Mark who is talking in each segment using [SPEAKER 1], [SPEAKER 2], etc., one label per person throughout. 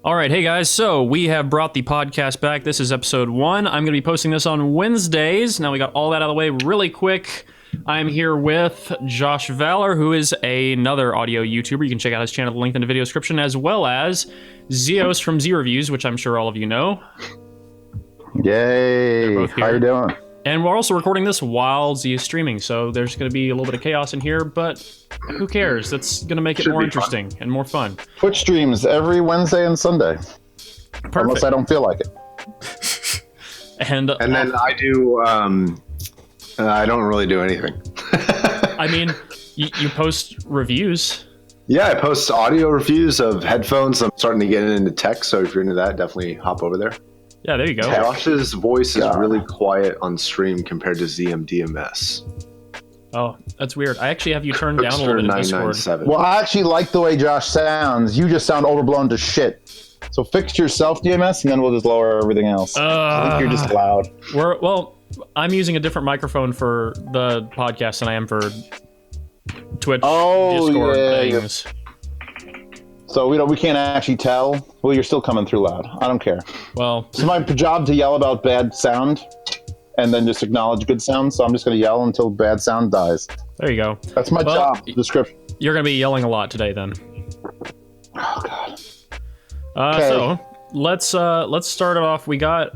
[SPEAKER 1] All right, hey guys, so we have brought the podcast back. This is episode 1. I'm going to be posting this on Wednesdays. Now we got all that out of the way really quick. I'm here with Josh Valour, who is another audio YouTuber. You can check out his channel, the link in the video description, as well as Zeos from Z Reviews, which I'm sure all of you know.
[SPEAKER 2] Yay! How you doing?
[SPEAKER 1] And we're also recording this while Z is streaming, so there's going to be a little bit of chaos in here, but who cares? That's going to make it more interesting and more fun.
[SPEAKER 2] Twitch streams every Wednesday and Sunday.
[SPEAKER 1] Perfect.
[SPEAKER 2] Unless I don't feel like it.
[SPEAKER 3] and then I do, I don't really do anything.
[SPEAKER 1] I mean, you post reviews.
[SPEAKER 3] Yeah, I post audio reviews of headphones. I'm starting to get into tech, so if you're into that, definitely hop over there.
[SPEAKER 1] Yeah, there you go.
[SPEAKER 3] Josh's voice is really quiet on stream compared to ZMDMS.
[SPEAKER 1] Oh, that's weird. I actually have you turned down a little bit in Discord.
[SPEAKER 2] Well, I actually like the way Josh sounds. You just sound overblown to shit. So fix yourself, DMS, and then we'll just lower everything else. I think you're just loud.
[SPEAKER 1] Well, I'm using a different microphone for the podcast than I am for Twitch, Discord things.
[SPEAKER 2] Yeah. So we can't actually tell. Well, you're still coming through loud. I don't care.
[SPEAKER 1] Well,
[SPEAKER 2] it's my job to yell about bad sound and then just acknowledge good sound. So I'm just going to yell until bad sound dies.
[SPEAKER 1] There you go.
[SPEAKER 2] That's my job description.
[SPEAKER 1] You're going to be yelling a lot today then.
[SPEAKER 2] Oh God.
[SPEAKER 1] Okay. So let's start it off. We got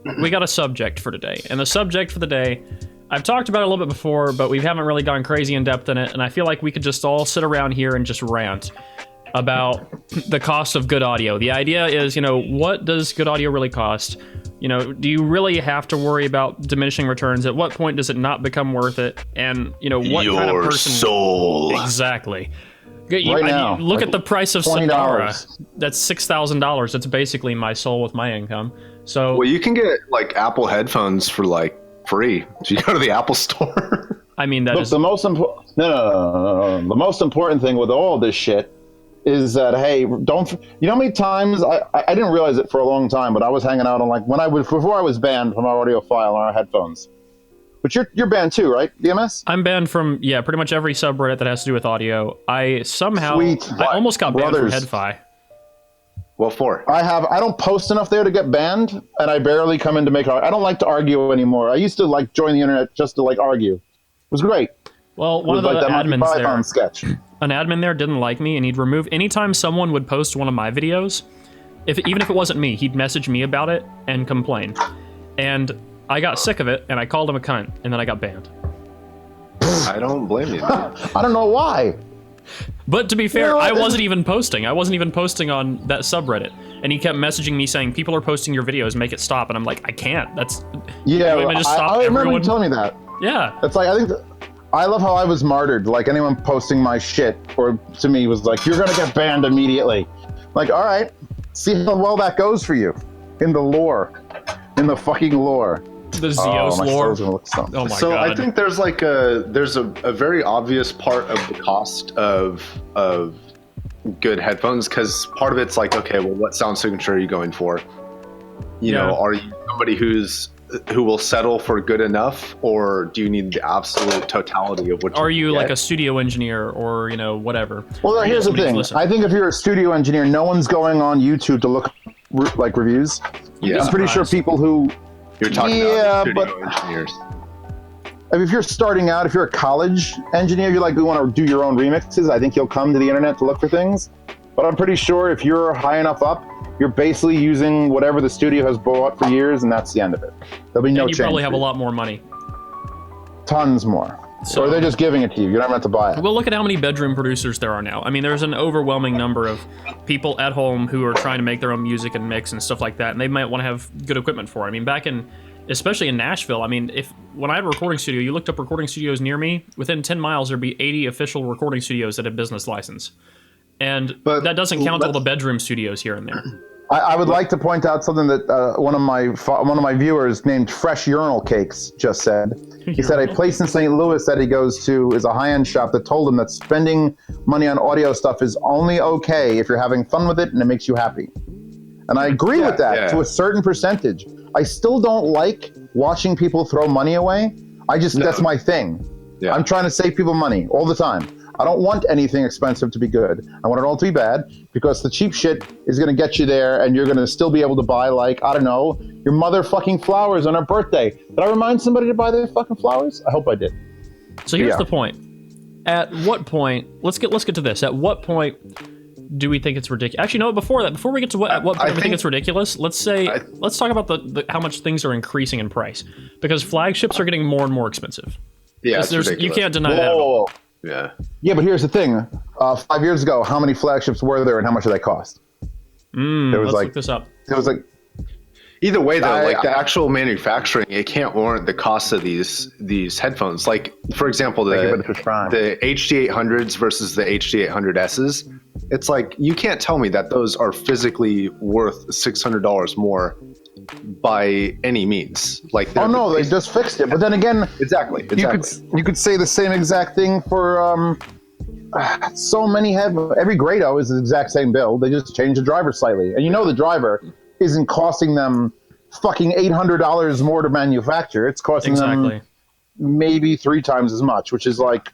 [SPEAKER 1] a subject for today, and the subject for the day, I've talked about it a little bit before, but we haven't really gone crazy in depth in it. And I feel like we could just all sit around here and just rant about the cost of good audio. The idea is, what does good audio really cost? Do you really have to worry about diminishing returns? At what point does it not become worth it? And, what kind of person...
[SPEAKER 3] soul.
[SPEAKER 1] Exactly.
[SPEAKER 2] Right now,
[SPEAKER 1] look at the price of
[SPEAKER 2] $20.
[SPEAKER 1] Sonara. That's $6,000. That's basically my soul with my income. So,
[SPEAKER 3] well, you can get Apple headphones for free. So you go to the Apple store.
[SPEAKER 1] I mean, that is
[SPEAKER 2] the most important. No. The most important thing with all this shit is that, hey, don't, how many times I didn't realize it for a long time, but I was hanging out on before I was banned from our audiophile on our headphones. But you're banned too, right, DMS?
[SPEAKER 1] I'm banned from pretty much every subreddit that has to do with audio. I almost got banned from HeadFi.
[SPEAKER 3] What for?
[SPEAKER 2] I don't post enough there to get banned, and I barely come in to make. I don't like to argue anymore. I used to join the internet just to argue. It was great.
[SPEAKER 1] Well, one of the admins there,
[SPEAKER 2] sketch.
[SPEAKER 1] An admin there didn't like me, and he'd remove anytime someone would post one of my videos, even if it wasn't me, he'd message me about it and complain. And I got sick of it, and I called him a cunt, and then I got banned.
[SPEAKER 3] I don't blame you.
[SPEAKER 2] I don't know why.
[SPEAKER 1] But to be fair, I wasn't even posting. I wasn't even posting on that subreddit. And he kept messaging me saying, people are posting your videos, make it stop. And I'm like, I can't. That's...
[SPEAKER 2] Yeah, I remember you telling me that.
[SPEAKER 1] Yeah.
[SPEAKER 2] It's I love how I was martyred. Anyone posting my shit, or to me, was you're going to get banned immediately. All right, see how well that goes for you. In the lore. In the fucking lore.
[SPEAKER 1] The Zeos lore.
[SPEAKER 2] Oh
[SPEAKER 1] my
[SPEAKER 3] so
[SPEAKER 1] God.
[SPEAKER 3] I think there's a very obvious part of the cost of good headphones, because part of it's okay, well, what sound signature are you going for? You know, are you somebody who will settle for good enough, or do you need the absolute totality of what?
[SPEAKER 1] Are you a studio engineer, or whatever?
[SPEAKER 2] Well, here's the thing. I think if you're a studio engineer, no one's going on YouTube to look reviews.
[SPEAKER 3] Yeah,
[SPEAKER 2] I'm pretty sure people who.
[SPEAKER 3] You're talking about studio engineers.
[SPEAKER 2] If you're starting out, if you're a college engineer, you want to do your own remixes, I think you'll come to the internet to look for things. But I'm pretty sure if you're high enough up, you're basically using whatever the studio has bought for years, and that's the end of it. There'll be no change.
[SPEAKER 1] You probably have a lot more money.
[SPEAKER 2] Tons more. Or they're just giving it to you. You don't have to buy it.
[SPEAKER 1] Well, look at how many bedroom producers there are now. I mean, there's an overwhelming number of people at home who are trying to make their own music and mix and stuff like that, and they might want to have good equipment for it. I mean, especially in Nashville, I mean, when I had a recording studio, you looked up recording studios near me, within 10 miles, there'd be 80 official recording studios that had business license. But that doesn't count all the bedroom studios here and there.
[SPEAKER 2] I would like to point out something that one of my viewers named Fresh Urinal Cakes just said. He said a place in St. Louis that he goes to is a high-end shop that told him that spending money on audio stuff is only okay if you're having fun with it and it makes you happy. And I agree with that to a certain percentage. I still don't like watching people throw money away. That's my thing. Yeah. I'm trying to save people money all the time. I don't want anything expensive to be good. I want it all to be bad, because the cheap shit is going to get you there, and you're going to still be able to buy, like, I don't know, your motherfucking flowers on her birthday. Did I remind somebody to buy their fucking flowers? I hope I did.
[SPEAKER 1] So here's the point. At what point, let's get to this. At what point do we think it's ridiculous? Actually, no, before we get to at what point we think it's ridiculous, let's talk about the how much things are increasing in price, because flagships are getting more and more expensive.
[SPEAKER 3] Yeah, it's ridiculous.
[SPEAKER 1] You can't deny that at all.
[SPEAKER 3] Yeah.
[SPEAKER 2] Yeah, but here's the thing. 5 years ago, how many flagships were there and how much did they cost?
[SPEAKER 1] Let's look this up.
[SPEAKER 2] It was like...
[SPEAKER 3] Either way, though, like the actual manufacturing, it can't warrant the cost of these headphones. Like, for example, the HD800s versus the HD800Ss. It's like, you can't tell me that those are physically worth $600 more by any means. Like,
[SPEAKER 2] oh no, they just fixed it. But then again,
[SPEAKER 3] exactly.
[SPEAKER 2] You could say the same exact thing for so many every Grado is the exact same build. They just changed the driver slightly, and the driver isn't costing them fucking $800 more to manufacture. It's costing them maybe 3 times as much, which is like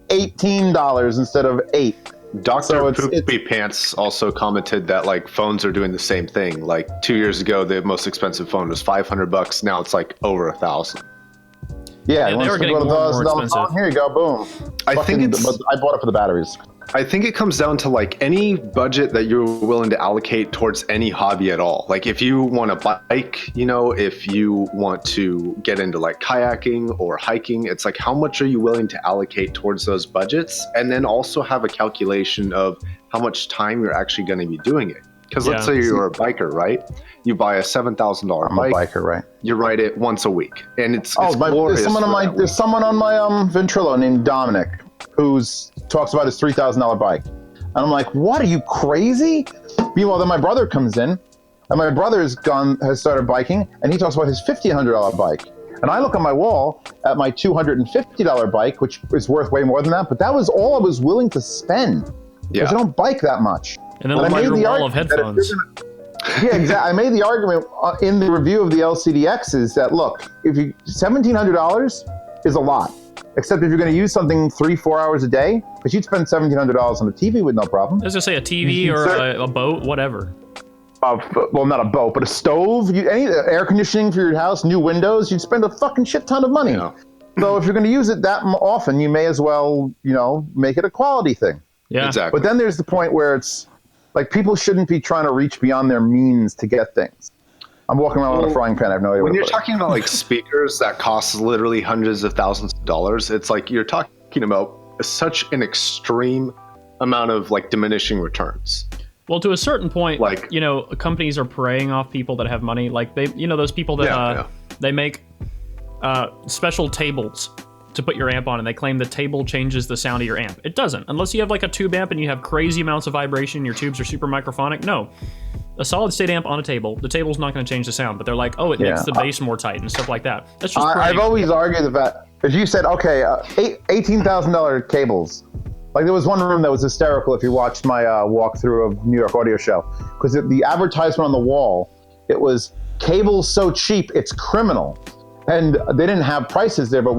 [SPEAKER 2] $18 instead of $8.
[SPEAKER 3] Dr. Poopy Pants also commented that like phones are doing the same thing. Like 2 years ago, the most expensive phone was $500. Now it's like over $1,000.
[SPEAKER 1] Yeah, they were getting more expensive.
[SPEAKER 2] Here you go, boom. I bought it for the batteries.
[SPEAKER 3] I think it comes down to like any budget that you're willing to allocate towards any hobby at all. Like if you want to bike, if you want to get into like kayaking or hiking, it's like how much are you willing to allocate towards those budgets? And then also have a calculation of how much time you're actually going to be doing it. Because let's say you're a biker, right? You buy a $7,000 bike.
[SPEAKER 2] I'm a biker, right?
[SPEAKER 3] You ride it once a week, and it's
[SPEAKER 2] there's someone on my Ventrilo named Dominic who talks about his $3,000 bike, and I'm like, what? Are you crazy? Meanwhile, then my brother comes in, and my brother's has started biking, and he talks about his $1,500 bike. And I look on my wall at my $250 bike, which is worth way more than that, but that was all I was willing to spend because I don't bike that much.
[SPEAKER 1] And then I made the wall of headphones.
[SPEAKER 2] Yeah, exactly. I made the argument in the review of the LCDXs that, look, if $1,700 is a lot, except if you're going to use something 3-4 hours a day, because you'd spend $1,700 on a TV with no problem.
[SPEAKER 1] I was going to say a TV or a boat, whatever.
[SPEAKER 2] Well, not a boat, but a stove, any air conditioning for your house, new windows, you'd spend a fucking shit ton of money. Yeah. So if you're going to use it that often, you may as well, make it a quality thing.
[SPEAKER 1] Yeah,
[SPEAKER 3] exactly.
[SPEAKER 2] But then there's the point where it's like people shouldn't be trying to reach beyond their means to get things. I'm walking around with a frying pan. I have no idea.
[SPEAKER 3] When you're talking about like speakers that cost literally hundreds of thousands of dollars, it's like you're talking about such an extreme amount of like diminishing returns.
[SPEAKER 1] Well, to a certain point, like companies are preying off people that have money. Like they, those people that they make special tables to put your amp on, and they claim the table changes the sound of your amp. It doesn't, unless you have like a tube amp and you have crazy amounts of vibration, your tubes are super microphonic. No, a solid state amp on a table, the table's not going to change the sound, but they're like, oh, it makes the bass more tight and stuff like that. That's just
[SPEAKER 2] I've always argued that if you said, okay, $18,000 cables, like there was one room that was hysterical if you watched my walkthrough of New York Audio Show, because the advertisement on the wall, it was cables so cheap, it's criminal. And they didn't have prices there, but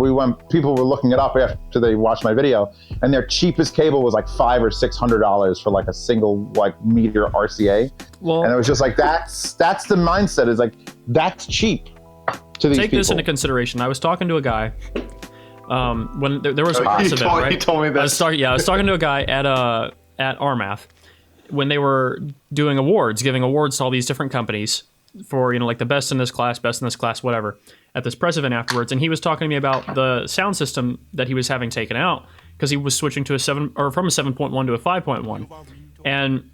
[SPEAKER 2] people were looking it up after they watched my video, and their cheapest cable was like $500 or $600 for like a single like meter RCA. Well, and it was just like that's the mindset, is like that's cheap to these people.
[SPEAKER 1] Take this into consideration. I was talking to a guy when there was a class event, right?
[SPEAKER 3] He told me this.
[SPEAKER 1] I was talking to a guy at RMath when they were doing awards, giving awards to all these different companies for like the best in this class, whatever, at this press event afterwards. And he was talking to me about the sound system that he was having taken out because he was switching to from a 7.1 to a 5.1, and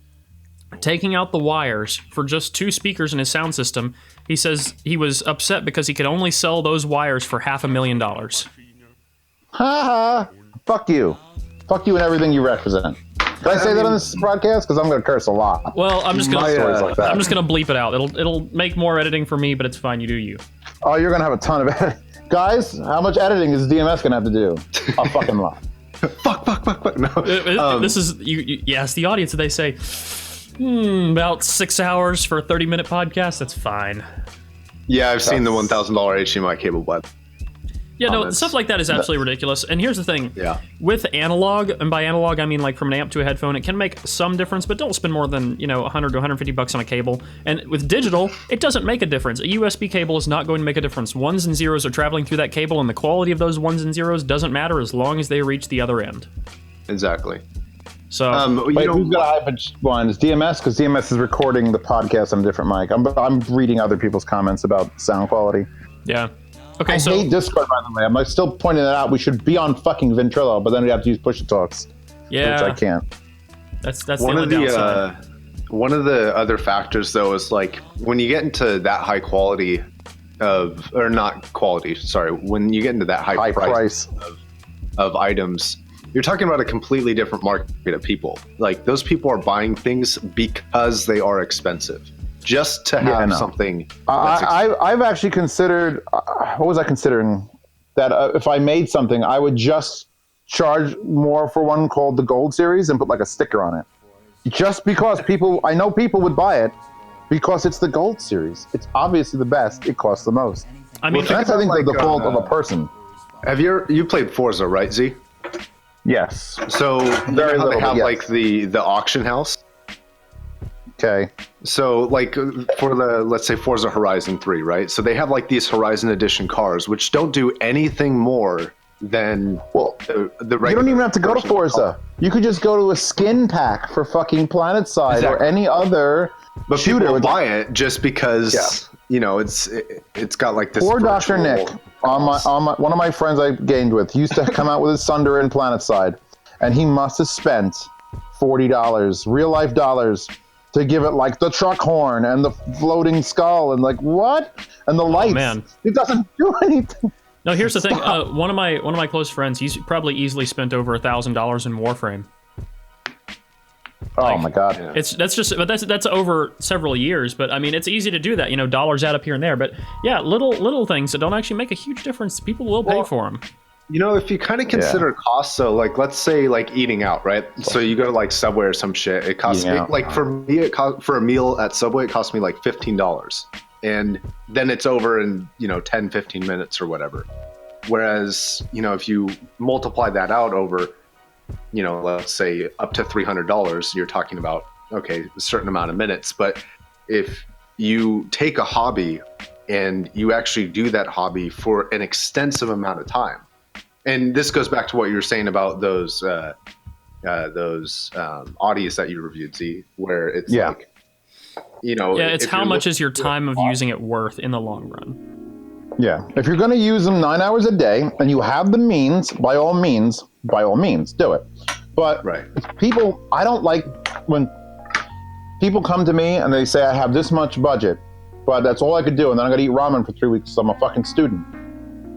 [SPEAKER 1] taking out the wires for just 2 speakers in his sound system. He says he was upset because he could only sell those wires for $500,000.
[SPEAKER 2] Ha ha! Fuck you and everything you represent. Can I say that on this broadcast? Because I'm going to curse a lot.
[SPEAKER 1] Well, I'm just going to bleep it out. It'll make more editing for me, but it's fine. You do you.
[SPEAKER 2] Oh, you're going to have a ton of editing. Guys, how much editing is DMS going to have to do? A fucking lot.
[SPEAKER 3] Fuck. No.
[SPEAKER 1] This is you ask the audience, and they say, about 6 hours for a 30-minute podcast. That's fine.
[SPEAKER 3] Yeah, I've seen the $1,000 HDMI cable, but
[SPEAKER 1] Yeah, no,
[SPEAKER 3] comments.
[SPEAKER 1] stuff like that is absolutely ridiculous. And here's the thing.
[SPEAKER 3] Yeah.
[SPEAKER 1] With analog, and by analog I mean like from an amp to a headphone, it can make some difference, but don't spend more than, $100 to $150 on a cable. And with digital, it doesn't make a difference. A USB cable is not going to make a difference. Ones and zeros are traveling through that cable, and the quality of those ones and zeros doesn't matter as long as they reach the other end.
[SPEAKER 3] Exactly.
[SPEAKER 1] So,
[SPEAKER 2] Wait, who's got a high pitch one? Is DMS? Because DMS is recording the podcast on a different mic. I'm reading other people's comments about sound quality.
[SPEAKER 1] yeah. Okay,
[SPEAKER 2] I
[SPEAKER 1] so
[SPEAKER 2] hate Discord, by the way. I'm still pointing that out. We should be on fucking Ventrilo, but then we have to use push talks, which I can't.
[SPEAKER 1] That's the only downside.
[SPEAKER 3] One of the other factors, though, is like when you get into that high quality when you get into that high price of items, you're talking about a completely different market of people. Like those people are buying things because they are expensive. Just to have something.
[SPEAKER 2] I've actually considered. What was I considering? That if I made something, I would just charge more for one called the Gold Series and put like a sticker on it. Just because I know people would buy it because it's the Gold Series. It's obviously the best. It costs the most.
[SPEAKER 1] I mean,
[SPEAKER 2] that's I think the default of a person.
[SPEAKER 3] Have you played Forza, right, Z?
[SPEAKER 2] Yes.
[SPEAKER 3] So
[SPEAKER 2] Very little,
[SPEAKER 3] they have
[SPEAKER 2] yes.
[SPEAKER 3] like the auction house.
[SPEAKER 2] Okay.
[SPEAKER 3] So like for let's say Forza Horizon 3, right? So they have like these Horizon Edition cars, which don't do anything more than the regular.
[SPEAKER 2] You don't even have to go to Forza. You could just go to a skin pack for fucking PlanetSide or any other shooter.
[SPEAKER 3] People buy it just because it's got like this.
[SPEAKER 2] Poor Dr. Nick, one of my friends I gamed with, he used to come out with his Sunder in PlanetSide, and he must have spent $40, real life dollars, to give it like the truck horn and the floating skull and like what? And the lights.
[SPEAKER 1] Man.
[SPEAKER 2] It doesn't do anything.
[SPEAKER 1] No, here's the thing. One of my close friends, he's probably easily spent over $1,000 in Warframe.
[SPEAKER 2] Oh my God.
[SPEAKER 1] Yeah. That's over several years, but I mean, it's easy to do that, dollars add up here and there, but yeah, little things that don't actually make a huge difference. People will pay for them.
[SPEAKER 3] If you kind of consider costs, so like let's say like eating out, right? So you go to like Subway or some shit. It costs me for me. For a meal at Subway, it cost me like $15, and then it's over in 10, 15 minutes or whatever. Whereas if you multiply that out over, let's say up to $300, you're talking about a certain amount of minutes. But if you take a hobby and you actually do that hobby for an extensive amount of time. And this goes back to what you were saying about those Audis that you reviewed, Z, where it's like,
[SPEAKER 1] it's how much is your time of using it worth in the long run.
[SPEAKER 2] Yeah, if you're going to use them 9 hours a day and you have the means, by all means, do it. But I don't like when people come to me and they say I have this much budget, but that's all I could do, and then I got to eat ramen for 3 weeks because I'm a fucking student.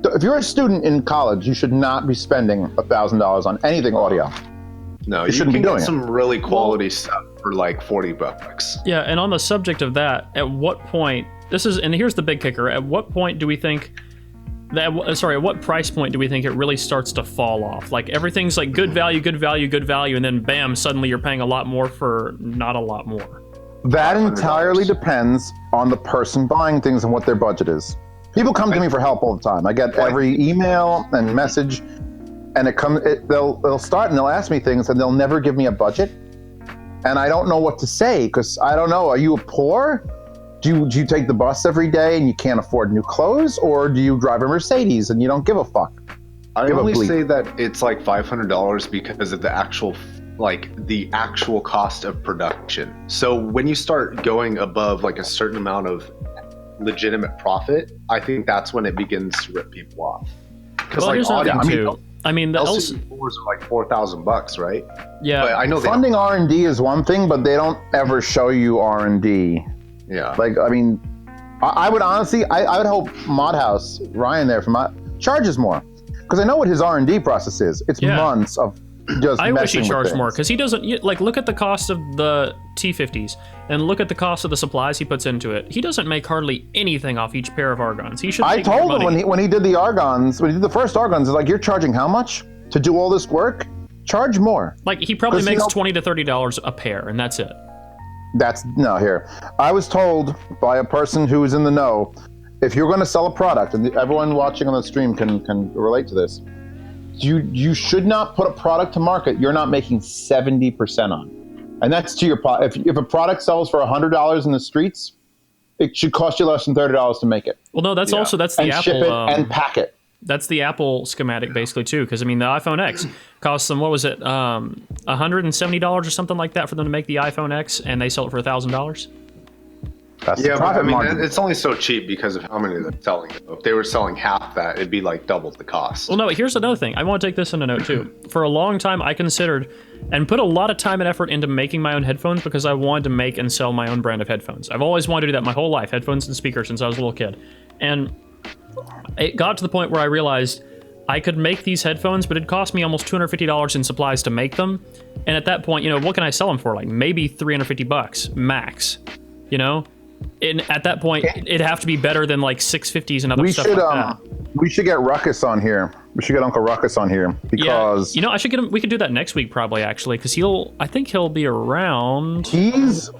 [SPEAKER 2] If you're a student in college, you should not be spending $1,000 on anything audio.
[SPEAKER 3] No,
[SPEAKER 2] you shouldn't be doing
[SPEAKER 3] some really quality stuff for like $40.
[SPEAKER 1] Yeah, and on the subject of that, at what point? Here's the big kicker. At what point do we think that? At what price point do we think it really starts to fall off? Like everything's like good value, and then bam, suddenly you're paying a lot more for not a lot more.
[SPEAKER 2] That entirely depends on the person buying things and what their budget is. People come to me for help all the time. I get every email and message, and they'll start and they'll ask me things, and they'll never give me a budget, and I don't know what to say because I don't know. Are you poor? Do you take the bus every day and you can't afford new clothes, or do you drive a Mercedes and you don't give a fuck?
[SPEAKER 3] I only say that it's like $500 because of the actual cost of production. So when you start going above like a certain amount of legitimate profit, I think that's when it begins to rip people off. Because
[SPEAKER 1] here's another thing too. I mean, the
[SPEAKER 3] LCD4s are like $4,000, right?
[SPEAKER 1] Yeah.
[SPEAKER 3] But I know
[SPEAKER 2] funding R&D is one thing, but they don't ever show you R&D.
[SPEAKER 3] Yeah.
[SPEAKER 2] Like, I mean, I would honestly, I would hope Modhouse, Ryan there from charges more, because I know what his R&D process is. It's months of just
[SPEAKER 1] I wish he charged more,
[SPEAKER 2] things.
[SPEAKER 1] because he doesn't, like, look at the cost of the T50s and look at the cost of the supplies he puts into it. He doesn't make hardly anything off each pair of Argons. He should.
[SPEAKER 2] I told him when he did the Argons, when he did the first Argons, it's like, you're charging how much to do all this work? Charge more.
[SPEAKER 1] Like, he probably makes $20 to $30 a pair, and that's it.
[SPEAKER 2] Here. I was told by a person who is in the know, if you're going to sell a product, and everyone watching on the stream can relate to this, you should not put a product to market you're not making 70% on. And that's to your if a product sells for $100 in the streets, it should cost you less than $30 to make it.
[SPEAKER 1] Well, no, that's also the
[SPEAKER 2] and
[SPEAKER 1] Apple
[SPEAKER 2] ship it and pack it.
[SPEAKER 1] That's the Apple schematic basically too, because I mean the iPhone X costs them, what was it, $170 or something like that for them to make the iPhone X, and they sell it for $1,000.
[SPEAKER 2] That's
[SPEAKER 3] yeah,
[SPEAKER 2] the
[SPEAKER 3] but I
[SPEAKER 2] profit
[SPEAKER 3] mean,
[SPEAKER 2] margin.
[SPEAKER 3] it's only so cheap because of how many they're selling. If they were selling half that, it'd be like double the cost.
[SPEAKER 1] Well, no, here's another thing. I want to take this into note too. For a long time, I considered and put a lot of time and effort into making my own headphones because I wanted to make and sell my own brand of headphones. I've always wanted to do that my whole life, headphones and speakers, since I was a little kid. And it got to the point where I realized I could make these headphones, but it'd cost me almost $250 in supplies to make them. And at that point, you know, what can I sell them for? Like maybe $350 max, you know? And at that point, it'd have to be better than like 650s and other stuff like that.
[SPEAKER 2] We should get Ruckus on here. We should get Uncle Ruckus on here because
[SPEAKER 1] you know, I should get him. We could do that next week probably, actually, because I think he'll be around.
[SPEAKER 2] he's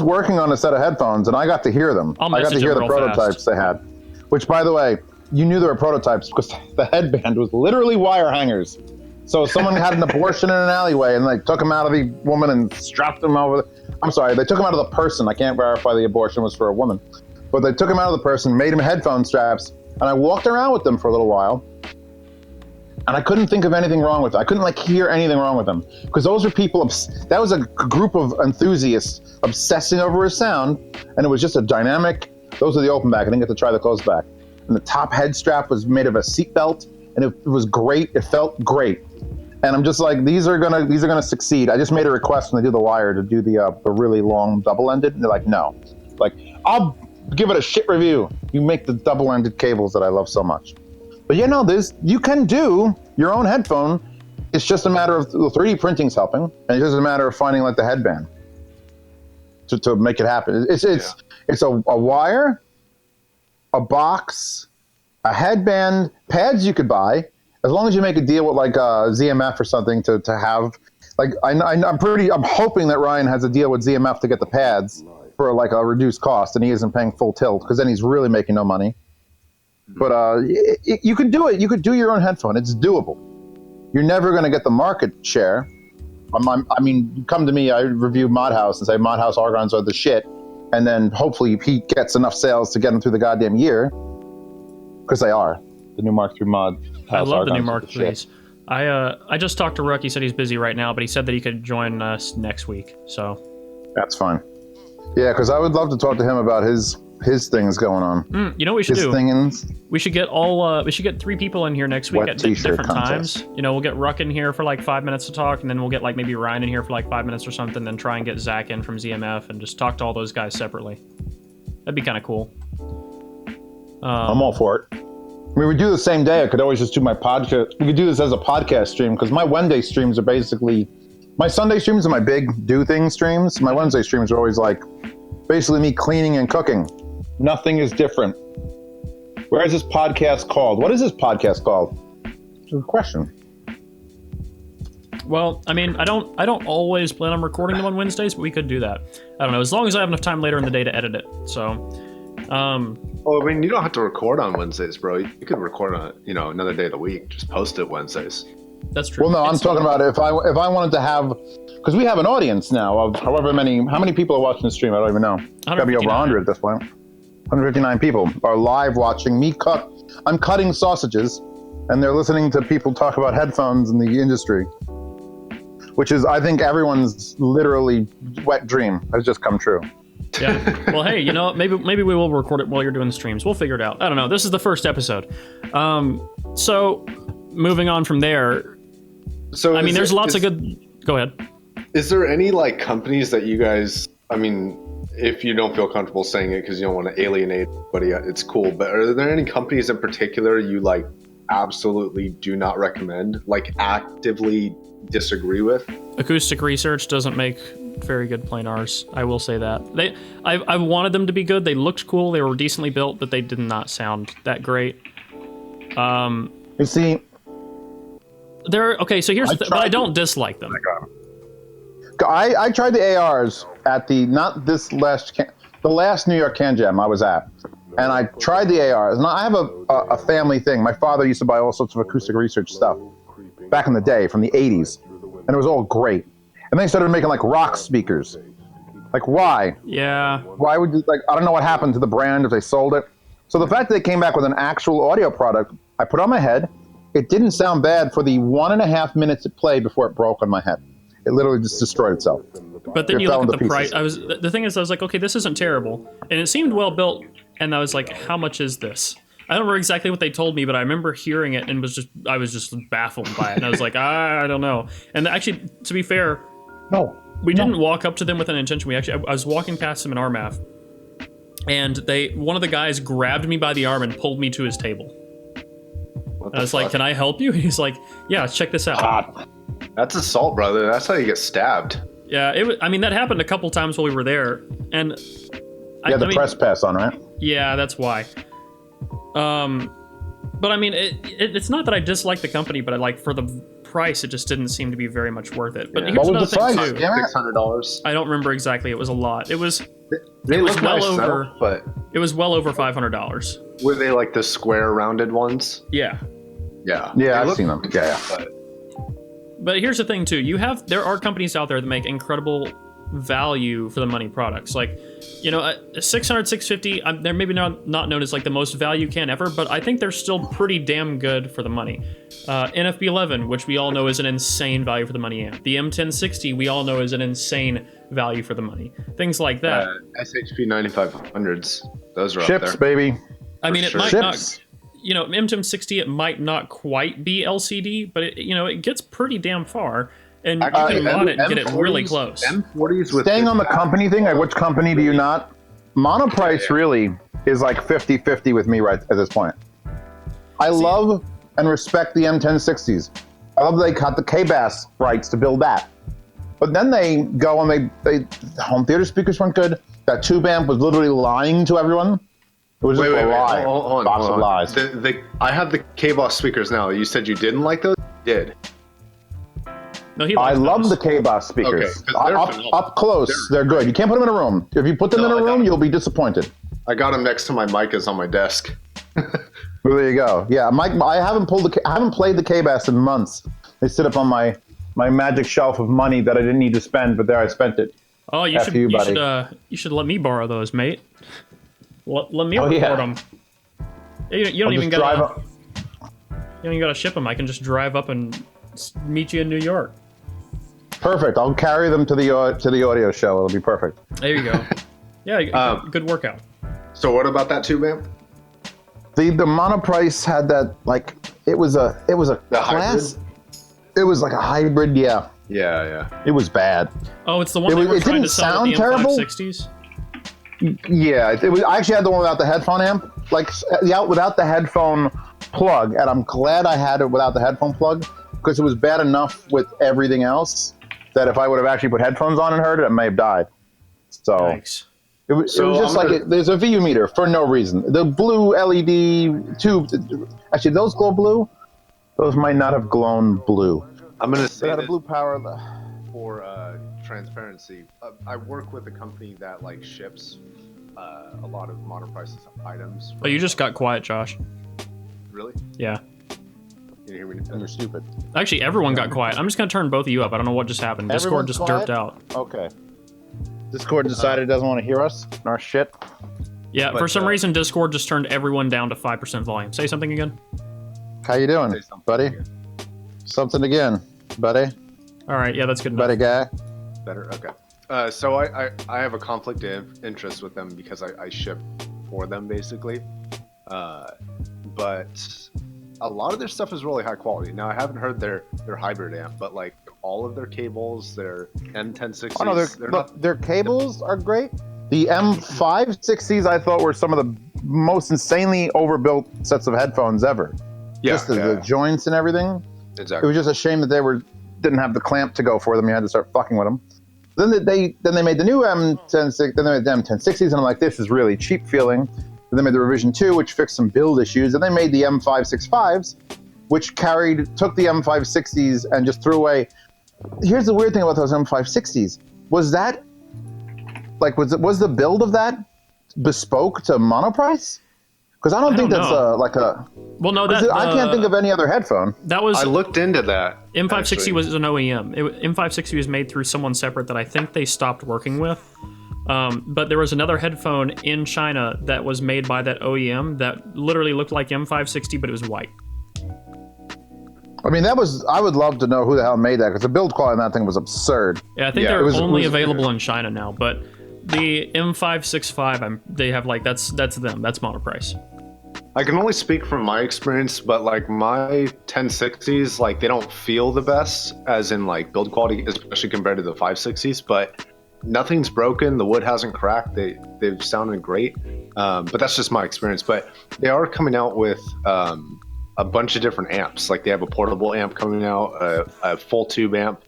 [SPEAKER 2] working on a set of headphones, and I got to hear them.
[SPEAKER 1] I'll
[SPEAKER 2] I got to
[SPEAKER 1] message
[SPEAKER 2] hear
[SPEAKER 1] him
[SPEAKER 2] the
[SPEAKER 1] real
[SPEAKER 2] prototypes
[SPEAKER 1] fast.
[SPEAKER 2] they had, which, by the way, you knew they were prototypes because the headband was literally wire hangers. So someone had an abortion in an alleyway, and they took him out of the woman and strapped him over. I'm sorry, they took him out of the person. I can't verify the abortion was for a woman, but they took him out of the person, made him headphone straps, and I walked around with them for a little while, and I couldn't think of anything wrong with it. I couldn't hear anything wrong with them because those were people. That was a group of enthusiasts obsessing over his sound, and it was just a dynamic. Those are the open back. I didn't get to try the closed back. And the top head strap was made of a seat belt, and it was great. It felt great. And I'm just like, these are gonna succeed. I just made a request when they do the wire to do the really long double-ended, and they're like, no. Like, I'll give it a shit review. You make the double-ended cables that I love so much. But you know, you can do your own headphone. It's just a matter of the 3D printing's helping, and it's just a matter of finding like the headband to make it happen. It's a wire, a box, a headband, pads you could buy. As long as you make a deal with like ZMF or something to have, like I'm hoping that Ryan has a deal with ZMF to get the pads for like a reduced cost, and he isn't paying full tilt because then he's really making no money. But you could do it. You could do your own headphone. It's doable. You're never going to get the market share. I mean, you come to me, I review Mod House and say Mod House Argons are the shit, and then hopefully he gets enough sales to get them through the goddamn year, because they are. The new Mark III Mod House
[SPEAKER 1] I love the new
[SPEAKER 2] Argons
[SPEAKER 1] Mark
[SPEAKER 2] are the shit.
[SPEAKER 1] IIIs. I just talked to Rook. He said he's busy right now, but he said that he could join us next week. So
[SPEAKER 2] That's fine. Yeah, because I would love to talk to him about his things going on.
[SPEAKER 1] you know what we should
[SPEAKER 2] His
[SPEAKER 1] do?
[SPEAKER 2] things.
[SPEAKER 1] We should get we should get 3 people in here next week
[SPEAKER 2] Wet
[SPEAKER 1] at
[SPEAKER 2] t-shirt
[SPEAKER 1] different
[SPEAKER 2] contest.
[SPEAKER 1] times. You know, we'll get Ruck in here for like 5 minutes to talk, and then we'll get like maybe Ryan in here for like 5 minutes or something, then try and get Zach in from ZMF and just talk to all those guys separately. That'd be kind of cool.
[SPEAKER 2] I'm all for it. I mean, we do the same day. I could always just do my podcast. We could do this as a podcast stream because my Wednesday streams are basically, my Sunday streams are my big do thing streams. My Wednesday streams are always like basically me cleaning and cooking. Nothing is different. Where is this podcast called? What is this podcast called? It's a good question.
[SPEAKER 1] Well, I mean, I don't always plan on recording them on Wednesdays, but we could do that. I don't know, as long as I have enough time later in the day to edit it. So,
[SPEAKER 3] Well, I mean, you don't have to record on Wednesdays, bro. You could record on, another day of the week. Just post it Wednesdays.
[SPEAKER 1] that's true.
[SPEAKER 2] Well, no, I'm talking about if I wanted to have, because we have an audience now of how many people are watching the stream. I don't even know. It's got to be over 100 at this point. 159 people are live watching me cook. I'm cutting sausages, and they're listening to people talk about headphones in the industry, which is, I think, everyone's literally wet dream has just come true.
[SPEAKER 1] Yeah. Well, hey, maybe we will record it while you're doing the streams. We'll figure it out. I don't know. This is the first episode. So moving on from there.
[SPEAKER 3] So
[SPEAKER 1] I mean, there's lots of good. Go ahead.
[SPEAKER 3] Is there any like companies that you guys? I mean, if you don't feel comfortable saying it because you don't want to alienate anybody, it's cool. But are there any companies in particular you like absolutely do not recommend, like actively disagree with?
[SPEAKER 1] Acoustic Research doesn't make very good planars. I will say that. I wanted them to be good. They looked cool. They were decently built, but they did not sound that great.
[SPEAKER 2] You see,
[SPEAKER 1] they're okay. So here's but I don't dislike them.
[SPEAKER 2] I tried the ARs at the last New York Can Jam I was at, And I tried the ARs. Now I have a family thing. My father used to buy all sorts of acoustic research stuff back in the day from the 80s. And it was all great. And they started making like rock speakers. Like why?
[SPEAKER 1] Yeah.
[SPEAKER 2] Why would you I don't know what happened to the brand if they sold it. So the fact that they came back with an actual audio product, I put on my head. It didn't sound bad for the 1.5 minutes it played before it broke on my head. It literally just destroyed itself.
[SPEAKER 1] But then you look at the price.
[SPEAKER 2] Pieces.
[SPEAKER 1] The thing is, I was like, okay, this isn't terrible, and it seemed well built. And I was like, how much is this? I don't remember exactly what they told me, but I remember hearing it and I was just baffled by it. And I was like, I don't know. And actually, to be fair, we didn't walk up to them with an intention. I was walking past them in RMAF, and one of the guys grabbed me by the arm and pulled me to his table. And I was like, can I help you? And he's like, yeah, check this out.
[SPEAKER 3] That's assault, brother. That's how you get stabbed.
[SPEAKER 1] Yeah, that happened a couple times while we were there, and
[SPEAKER 2] press pass on, right?
[SPEAKER 1] Yeah, that's why. But I mean, it's not that I dislike the company, but for the price, it just didn't seem to be very much worth it. But here's
[SPEAKER 2] what
[SPEAKER 1] another
[SPEAKER 2] was the
[SPEAKER 1] thing
[SPEAKER 2] price?
[SPEAKER 1] too.
[SPEAKER 3] $600.
[SPEAKER 1] I don't remember exactly. It was a lot. It was
[SPEAKER 3] They
[SPEAKER 1] was
[SPEAKER 3] look
[SPEAKER 1] well
[SPEAKER 3] nice,
[SPEAKER 1] over.
[SPEAKER 3] though, but
[SPEAKER 1] It was well over $500.
[SPEAKER 3] were they like the square rounded ones?
[SPEAKER 1] Yeah.
[SPEAKER 3] Yeah.
[SPEAKER 2] Yeah, I've seen them. Yeah.
[SPEAKER 1] But here's the thing too. There are companies out there that make incredible value for the money products. Like, a 600, 650, they're maybe not known as like the most value can ever, but I think they're still pretty damn good for the money. NFB11, which we all know is an insane value for the money amp. The M1060, we all know is an insane value for the money. Things like that.
[SPEAKER 3] SHP 9500s, those are
[SPEAKER 2] Ships,
[SPEAKER 3] up there.
[SPEAKER 2] baby.
[SPEAKER 1] I mean, it
[SPEAKER 3] sure.
[SPEAKER 1] might
[SPEAKER 2] Ships.
[SPEAKER 1] not, M1060, it might not quite be LCD, but it gets pretty damn far. And you can mod it and get it really close.
[SPEAKER 3] M40s with
[SPEAKER 2] Staying on the company thing, which company do you not? Monoprice really is like 50-50 with me right at this point. I love and respect the M1060s. I love that they cut the K-Bass rights to build that. But then they go and the home theater speakers weren't good. That tube amp was literally lying to everyone. It was just a lie.
[SPEAKER 3] Hold
[SPEAKER 2] Box of
[SPEAKER 3] on.
[SPEAKER 2] lies.
[SPEAKER 3] I have the K-Boss speakers now. You said you didn't like those? You did.
[SPEAKER 1] No,
[SPEAKER 2] I love the K-Boss speakers.
[SPEAKER 3] Okay,
[SPEAKER 2] up close, they're good. You can't put them in a room. If you put them in a room, you'll be disappointed.
[SPEAKER 3] I got them next to my micas on my desk.
[SPEAKER 2] Well, there you go. Yeah, Mike. I haven't played the K-Bass in months. They sit up on my magic shelf of money that I didn't need to spend, but there I spent it.
[SPEAKER 1] Oh, you should let me borrow those, mate. Let me record them. You don't even gotta ship them. I can just drive up and meet you in New York.
[SPEAKER 2] Perfect. I'll carry them to the audio show. It'll be perfect.
[SPEAKER 1] There you go. Yeah, good workout.
[SPEAKER 3] So what about that tube amp?
[SPEAKER 2] The Monoprice had that it was a class.
[SPEAKER 3] Hybrid?
[SPEAKER 2] It was like a hybrid. Yeah.
[SPEAKER 3] Yeah.
[SPEAKER 2] It was bad.
[SPEAKER 1] Oh, it's the one they were trying to sell at the M560s?
[SPEAKER 2] Yeah, it was. I actually had the one without the headphone amp, without the headphone plug, and I'm glad I had it without the headphone plug because it was bad enough with everything else that if I would have actually put headphones on and heard it, I may have died. So
[SPEAKER 1] Yikes.
[SPEAKER 2] it was just there's a VU meter for no reason. The blue LED tube, actually those glow blue, those might not have glown blue.
[SPEAKER 3] I'm gonna say
[SPEAKER 2] They had a
[SPEAKER 3] this
[SPEAKER 2] blue power.
[SPEAKER 3] for transparency. I work with a company that ships a lot of Monoprice items.
[SPEAKER 1] Oh, you just got quiet, Josh.
[SPEAKER 3] Really?
[SPEAKER 1] Yeah.
[SPEAKER 3] Can you hear me?
[SPEAKER 2] And you're stupid.
[SPEAKER 1] Actually, everyone got quiet. I'm just gonna turn both of you up. I don't know what just happened. Discord
[SPEAKER 2] Everyone's
[SPEAKER 1] just
[SPEAKER 2] quiet?
[SPEAKER 1] derped out.
[SPEAKER 2] Okay. Discord decided it doesn't want to hear us and our shit.
[SPEAKER 1] Yeah,
[SPEAKER 3] But,
[SPEAKER 1] for some reason, Discord just turned everyone down to 5% volume. Say something again.
[SPEAKER 2] How you doing,
[SPEAKER 3] Say something
[SPEAKER 2] buddy?
[SPEAKER 3] again.
[SPEAKER 2] Something again, buddy.
[SPEAKER 1] All right, yeah, that's good enough.
[SPEAKER 2] Buddy guy.
[SPEAKER 3] Better? Okay. So I have a conflict of interest with them because I ship for them basically. But a lot of their stuff is really high quality. Now I haven't heard their hybrid amp, but all of their cables, their M1060s.
[SPEAKER 2] Oh no, their cables are great. The M560s I thought were some of the most insanely overbuilt sets of headphones ever. Just the joints and everything.
[SPEAKER 3] Exactly.
[SPEAKER 2] It was just a shame that they didn't have the clamp to go for them. You had to start fucking with them. Then they made the new M1060, then they made the M1060s, and I'm like, this is really cheap feeling. Then they made the revision 2, which fixed some build issues, and they made the M565s, which took the M560s and just threw away. Here's the weird thing about those M560s. Was that was the build of that bespoke to monoprice? Because I don't think that's like a.
[SPEAKER 1] Well, no,
[SPEAKER 2] I can't think of any other headphone.
[SPEAKER 1] That was.
[SPEAKER 3] I looked into that.
[SPEAKER 1] M560 was an OEM. M560 was made through someone separate that I think they stopped working with. But there was another headphone in China that was made by that OEM that literally looked like M560, but it was white.
[SPEAKER 2] I mean, I would love to know who the hell made that, because the build quality on that thing was absurd.
[SPEAKER 1] Yeah, I think they're only available in China now, but the M565, they have like, that's them. That's monoprice.
[SPEAKER 3] I can only speak from my experience, but like my 1060s, like they don't feel the best as in like build quality, especially compared to the 560s, but nothing's broken. The wood hasn't cracked. They've sounded great. But that's just my experience. But they are coming out with a bunch of different amps. Like they have a portable amp coming out, a full tube amp,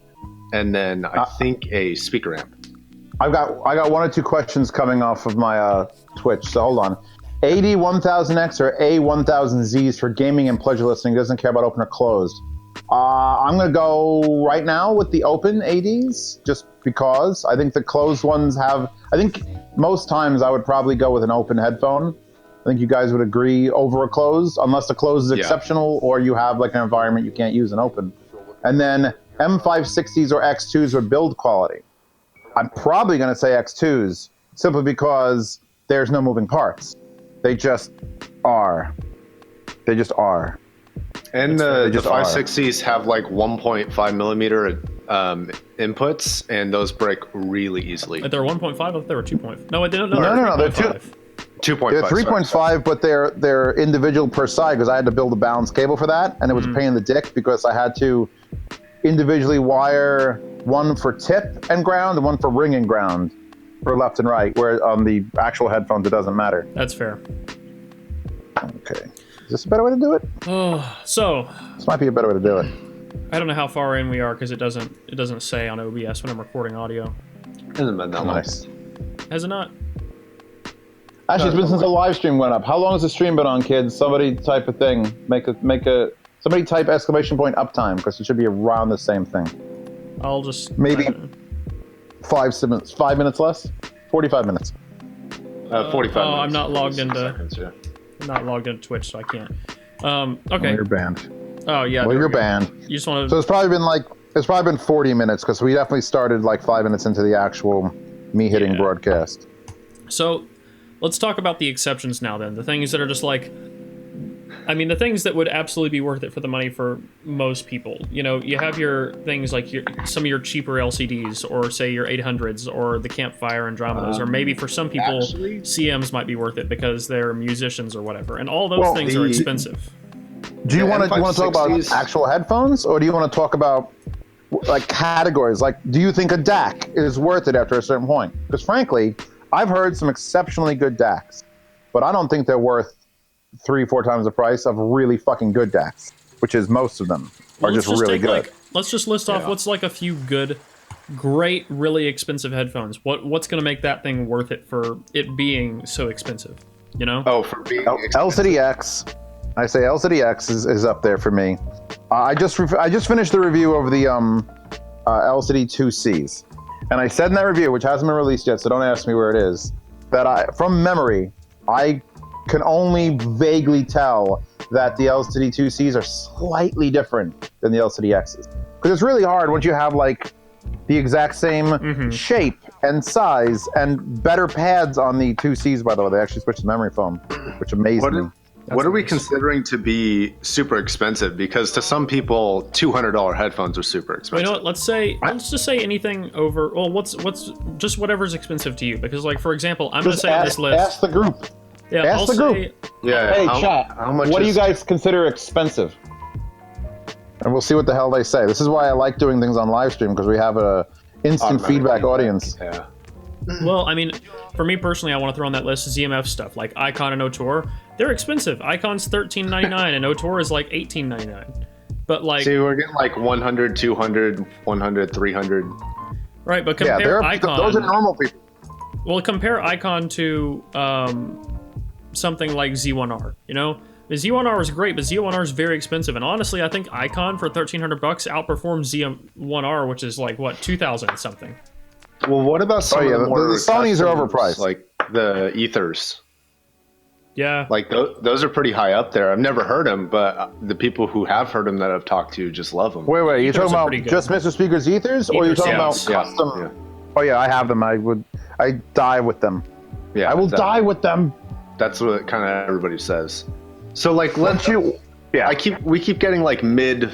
[SPEAKER 3] and then I think a speaker amp.
[SPEAKER 2] I got one or two questions coming off of my Twitch. So hold on. AD1000X or A1000Zs for gaming and pleasure listening. Doesn't care about open or closed. I'm going to go right now with the open ADs, just because I think the closed ones have. I think most times I would probably go with an open headphone. I think you guys would agree over a closed, unless the closed is exceptional or you have like an environment you can't use an open. And then M560s or X2s or build quality. I'm probably going to say X2s simply because there's no moving parts. They just are. They just are.
[SPEAKER 3] And the 560s have like 1.5 millimeter inputs, and those break really easily.
[SPEAKER 1] They're 1.5. I thought they were 2.5. No, they're
[SPEAKER 3] 2.5.
[SPEAKER 2] They're 3.5, but they're individual per side, because I had to build a balanced cable for that, and it was a pain in the dick because I had to individually wire one for tip and ground and one for ring and ground for left and right, where on the actual headphones it doesn't matter.
[SPEAKER 1] That's fair.
[SPEAKER 2] Okay. Is this a better way to do it?
[SPEAKER 1] Oh, so
[SPEAKER 2] this might be a better way to do it.
[SPEAKER 1] I don't know how far in we are, because it doesn't say on OBS when I'm recording audio.
[SPEAKER 3] Hasn't been that
[SPEAKER 2] nice.
[SPEAKER 1] Has it not?
[SPEAKER 2] Actually, it's been since the live stream went up. How long has the stream been on, kids? Somebody type a thing. Somebody type exclamation point uptime, because it should be around the same thing.
[SPEAKER 1] I'll just
[SPEAKER 2] maybe 5 minutes. 5 minutes less. 45 minutes.
[SPEAKER 3] 45 minutes.
[SPEAKER 1] I'm not logged into. I'm not logged into Twitch, so I can't. Okay.
[SPEAKER 2] Well, you're banned.
[SPEAKER 1] Oh yeah.
[SPEAKER 2] Well, you're banned.
[SPEAKER 1] You just want to.
[SPEAKER 2] So it's probably been 40 minutes, because we definitely started like 5 minutes into the actual me hitting broadcast.
[SPEAKER 1] So let's talk about the exceptions now. Then the things that are just like, I mean, the things that would absolutely be worth it for the money for most people. You know, you have your things like some of your cheaper LCDs, or say your 800s, or the Campfire Andromedas, or maybe for some people, CMs might be worth it because they're musicians or whatever. And all those things are expensive.
[SPEAKER 2] Do you want to talk about actual headphones, or do you want to talk about like categories? Like, do you think a DAC is worth it after a certain point? Because frankly, I've heard some exceptionally good DACs, but I don't think they're worth 3-4 times the price of really fucking good DACs, which is most of them are just really good.
[SPEAKER 1] Let's just list off what's like a few good, great, really expensive headphones. What's going to make that thing worth it for it being so expensive? You know?
[SPEAKER 3] Oh, for being
[SPEAKER 2] LCD-X. I say LCD-X is up there for me. I just finished the review of the LCD2Cs, and I said in that review, which hasn't been released yet, so don't ask me where it is, that from memory, I can only vaguely tell that the LCD2Cs are slightly different than the LCD-Xs. Because it's really hard once you have like the exact same shape and size and better pads on the 2Cs, by the way. They actually switched to memory foam, which amazed me.
[SPEAKER 3] What are we considering to be super expensive? Because to some people, $200 headphones are super expensive.
[SPEAKER 1] Well, you know what? Let's just say anything over. Well, what's just whatever's expensive to you? Because, like, for example, I'm going to say on this list.
[SPEAKER 2] Ask the group.
[SPEAKER 1] Yeah,
[SPEAKER 2] ask the group.
[SPEAKER 3] Yeah.
[SPEAKER 2] Hey, chat. What do you guys consider expensive? And we'll see what the hell they say. This is why I like doing things on live stream, because we have a instant feedback audience.
[SPEAKER 3] Yeah.
[SPEAKER 1] Well, I mean, for me personally, I want to throw on that list ZMF stuff like Icon and Otor. They're expensive. Icon's $13.99 and Otor is like $18.99. But like,
[SPEAKER 3] see, we're getting like 100, 200, 100, 300.
[SPEAKER 1] Right, but compare Icon.
[SPEAKER 2] Those are normal people.
[SPEAKER 1] Well, compare Icon to something like Z1R. You know, the Z1R is great, but Z1R is very expensive. And honestly, I think Icon for $1,300 outperforms Z1R, which is like what, 2,000 something.
[SPEAKER 3] Well, what about some of the more
[SPEAKER 2] the Sonys are overpriced.
[SPEAKER 3] Like the ethers.
[SPEAKER 1] Yeah.
[SPEAKER 3] Like those are pretty high up there. I've never heard them, but the people who have heard them that I've talked to just love them.
[SPEAKER 2] Wait, you
[SPEAKER 1] Ethers
[SPEAKER 2] talking
[SPEAKER 1] are
[SPEAKER 2] about
[SPEAKER 1] pretty good.
[SPEAKER 2] just Mr. Speaker's ethers, or you're talking about custom?
[SPEAKER 3] Yeah.
[SPEAKER 2] Oh yeah, I have them. I die with them.
[SPEAKER 3] Yeah,
[SPEAKER 2] I will die with them.
[SPEAKER 3] That's what kind of everybody says. So like,
[SPEAKER 2] Yeah.
[SPEAKER 3] we keep getting like mid,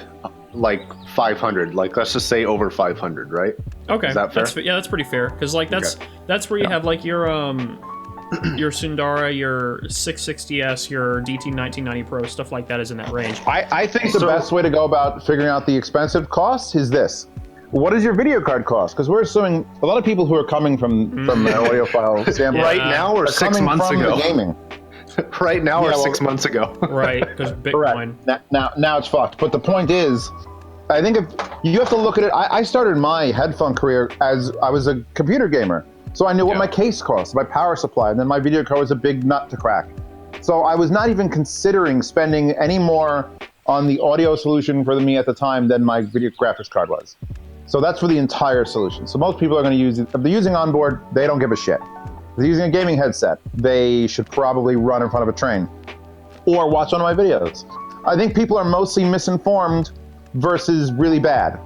[SPEAKER 3] like 500. Like let's just say over 500, right?
[SPEAKER 1] Okay.
[SPEAKER 3] Is that fair?
[SPEAKER 1] That's pretty fair. Because like that's where you have like your Sundara, your 660S, your DT 1990 Pro, stuff like that is in that range.
[SPEAKER 2] I think the best way to go about figuring out the expensive costs is this. What does your video card cost? Because we're assuming a lot of people who are coming from an audiophile standpoint
[SPEAKER 3] Right now or 6 months ago.
[SPEAKER 2] Gaming.
[SPEAKER 3] Right now or 6 months ago.
[SPEAKER 1] Right, because Bitcoin.
[SPEAKER 2] Now it's fucked. But the point is, I think if you have to look at it, I started my headphone career as I was a computer gamer. So I knew what my case cost, my power supply, and then my video card was a big nut to crack. So I was not even considering spending any more on the audio solution for me at the time than my video graphics card was. So that's for the entire solution. So most people are going to use it. If they're using onboard, they don't give a shit. If they're using a gaming headset, they should probably run in front of a train or watch one of my videos. I think people are mostly misinformed versus really bad.